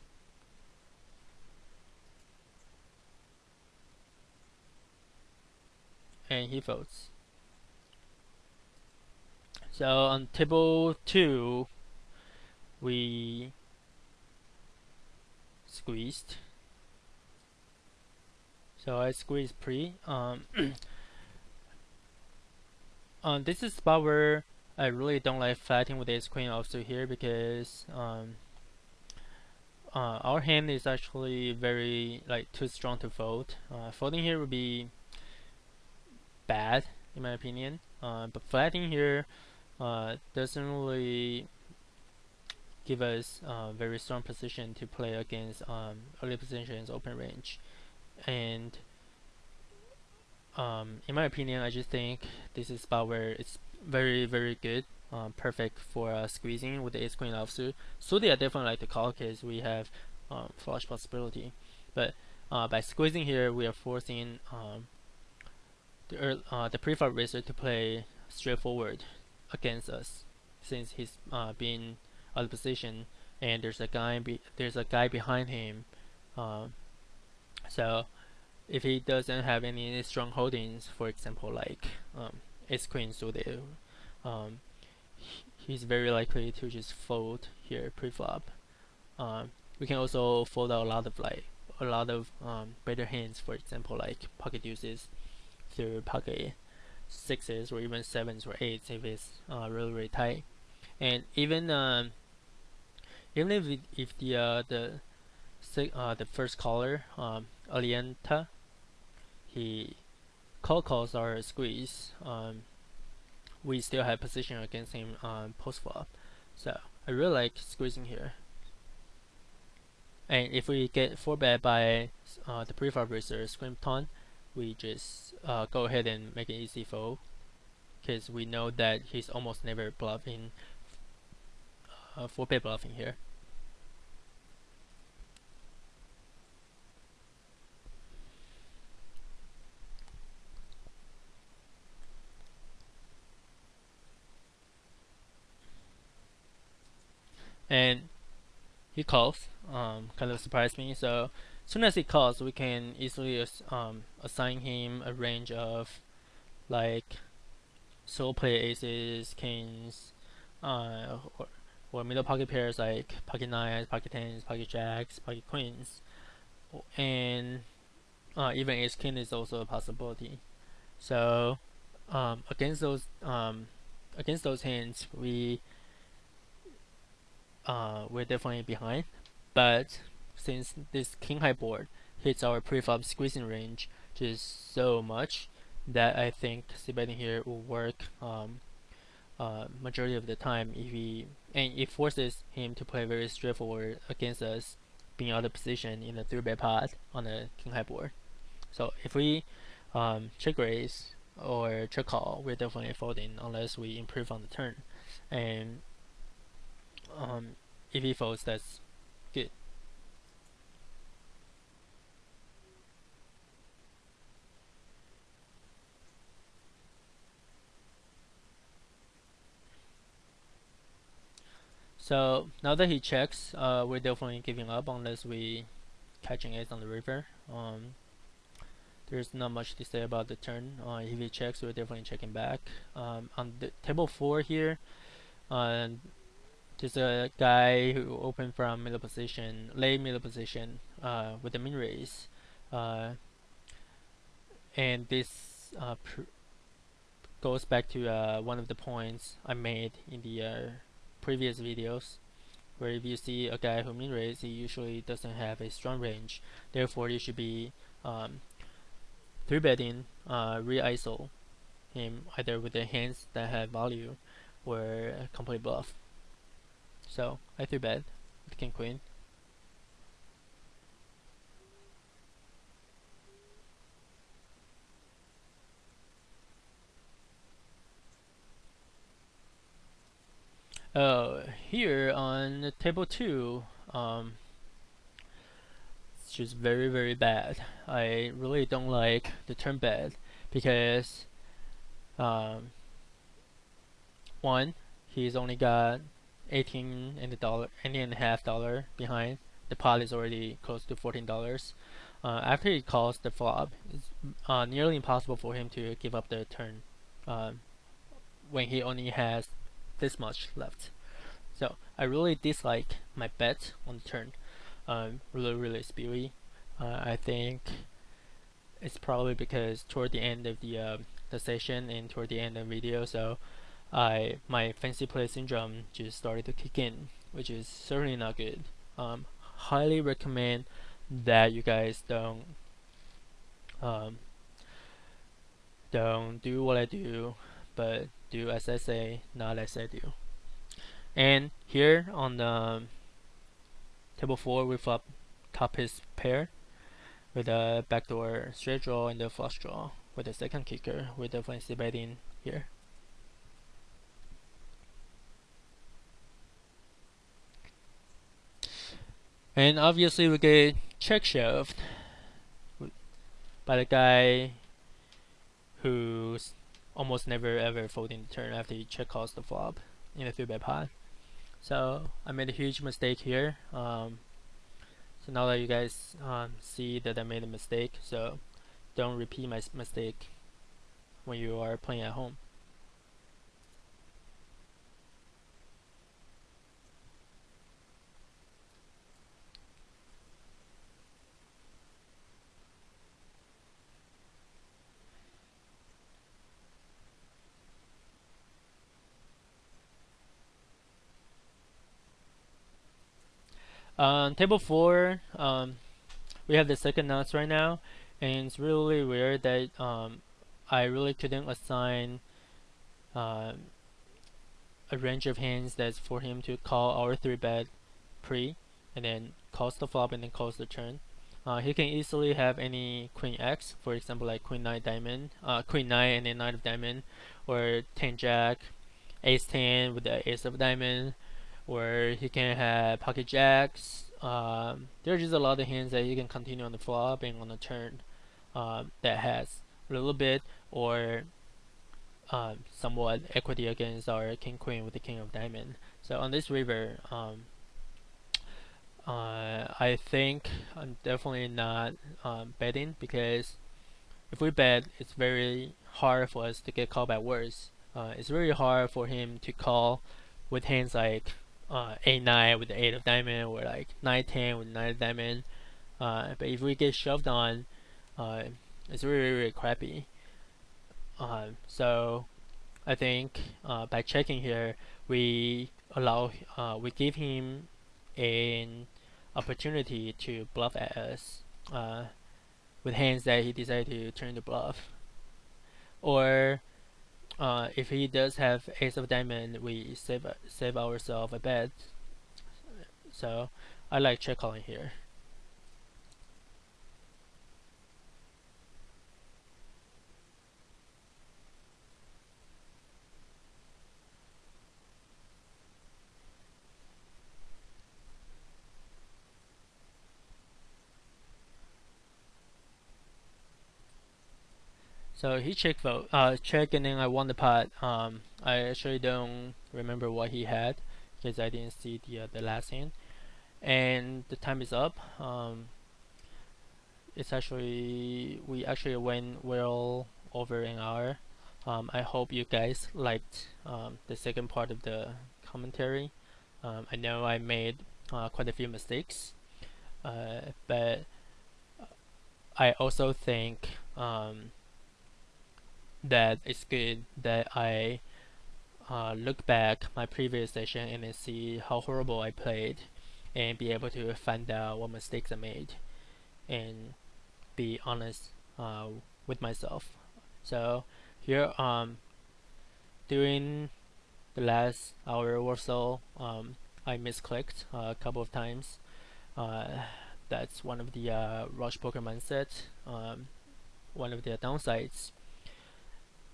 And he votes. So on table 2, we squeezed. So I squeezed pre. This is spot where I really don't like flatting with Ace Queen also here, because our hand is actually very too strong to fold. Folding here would be bad in my opinion, but flatting here doesn't really give us a very strong position to play against early positions open range. And in my opinion, I just think this is spot where it's very good, perfect for squeezing with the Ace Queen offsuit. Suited I definitely like to call because we have flush possibility. But by squeezing here, we are forcing the preflop raiser to play straightforward against us, since he's being out of position and there's a guy behind him. So if he doesn't have any strong holdings, for example, like ace queen suited, he's very likely to just fold here preflop. We can also fold out a lot of better hands, for example, like pocket deuces through pocket sixes or even sevens or eights if it's really tight. And even if the first caller Alienta, he calls our squeeze, we still have position against him on post flop. So I really like squeezing here. And if we get 4-bet by the preflop raiser scrim ton, we just go ahead and make an easy fold, because we know that he's almost never bluffing 4-bet bluffing here. And he calls, kind of surprised me. So as soon as he calls, we can easily assign him a range of like solo play aces, kings, or middle pocket pairs like pocket nines, pocket tens, pocket jacks, pocket queens, and even ace king is also a possibility. So against those hands, we're definitely behind. But since this king high board hits our preflop squeezing range just so much, that I think c-betting here will work majority of the time. And it forces him to play very straightforward against us being out of position in the 3-bet pot on the king high board. So if we check raise or check call, we're definitely folding unless we improve on the turn. And if he folds, that's good. So now that he checks, we're definitely giving up unless we catching ace on the river. There's not much to say about the turn. If he checks, we're definitely checking back. On the table 4 here, there's a guy who opened from middle position, late middle position, with a min raise, and this goes back to one of the points I made in the previous videos, where if you see a guy who min raise, he usually doesn't have a strong range. Therefore, you should be 3-betting, re-ISO him either with the hands that have value or a complete bluff. So I 3-bet with king queen. Here on table 2, it's just very bad. I really don't like the turn bet because one, he's only got $18.50 behind. The pot is already close to $14. After he calls the flop, it's nearly impossible for him to give up the turn when he only has this much left. So I really dislike my bet on the turn. Really spewy. I think it's probably because toward the end of the session and toward the end of the video, so my fancy play syndrome just started to kick in, which is certainly not good. Highly recommend that you guys don't do what I do, but do as I say, not as I do. And here on the table 4, we flop top his pair with a backdoor straight draw and a flush draw with a second kicker. We're definitely c-betting here. And obviously we get check shoved by the guy who's almost never ever folding the turn after he check calls the flop in a 3-bet pot. So I made a huge mistake here. So now that you guys see that I made a mistake, so don't repeat my mistake when you are playing at home. Table 4, we have the second nuts right now, and it's really weird that I really couldn't assign uh, a range of hands that's for him to call our 3-bet pre, and then calls the flop and then calls the turn. He can easily have any queen X, for example, like queen 9 diamond, queen 9 and then 9 of diamond, or 10 jack, ace 10 with the ace of diamond, or he can have pocket jacks. There's just a lot of hands that he can continue on the flop and on the turn that has a little bit or somewhat equity against our king queen with the king of diamond. So on this river, I think I'm definitely not betting, because if we bet, it's very hard for us to get called by worse. It's very hard for him to call with hands like 8-9 with the 8 of diamond, or like 9-10 with 9 of diamond. But if we get shoved on, it's really crappy. So I think by checking here, we give him an opportunity to bluff at us with hands that he decided to turn to bluff. Or if he does have ace of diamond, we save ourselves a bet. So I like check calling here. So he check and then I won the pot. I actually don't remember what he had because I didn't see the last hand. And the time is up. We actually went well over an hour. I hope you guys liked the second part of the commentary. I know I made quite a few mistakes, but I also think that it's good that I look back my previous session and then see how horrible I played, and be able to find out what mistakes I made and be honest with myself. So here, during the last hour or so, I misclicked a couple of times. That's one of the rush poker mindset. One of the downsides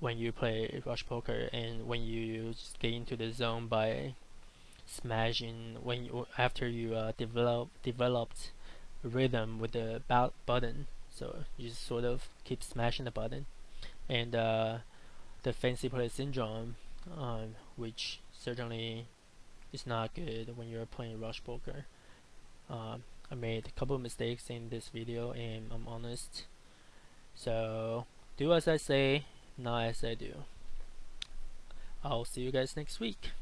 when you play rush poker, and when you just get into the zone by smashing after you developed rhythm with the button, so you just sort of keep smashing the button, and the fancy play syndrome, which certainly is not good when you're playing rush poker. I made a couple of mistakes in this video, and I'm honest. So do as I say, not as I do. I'll see you guys next week.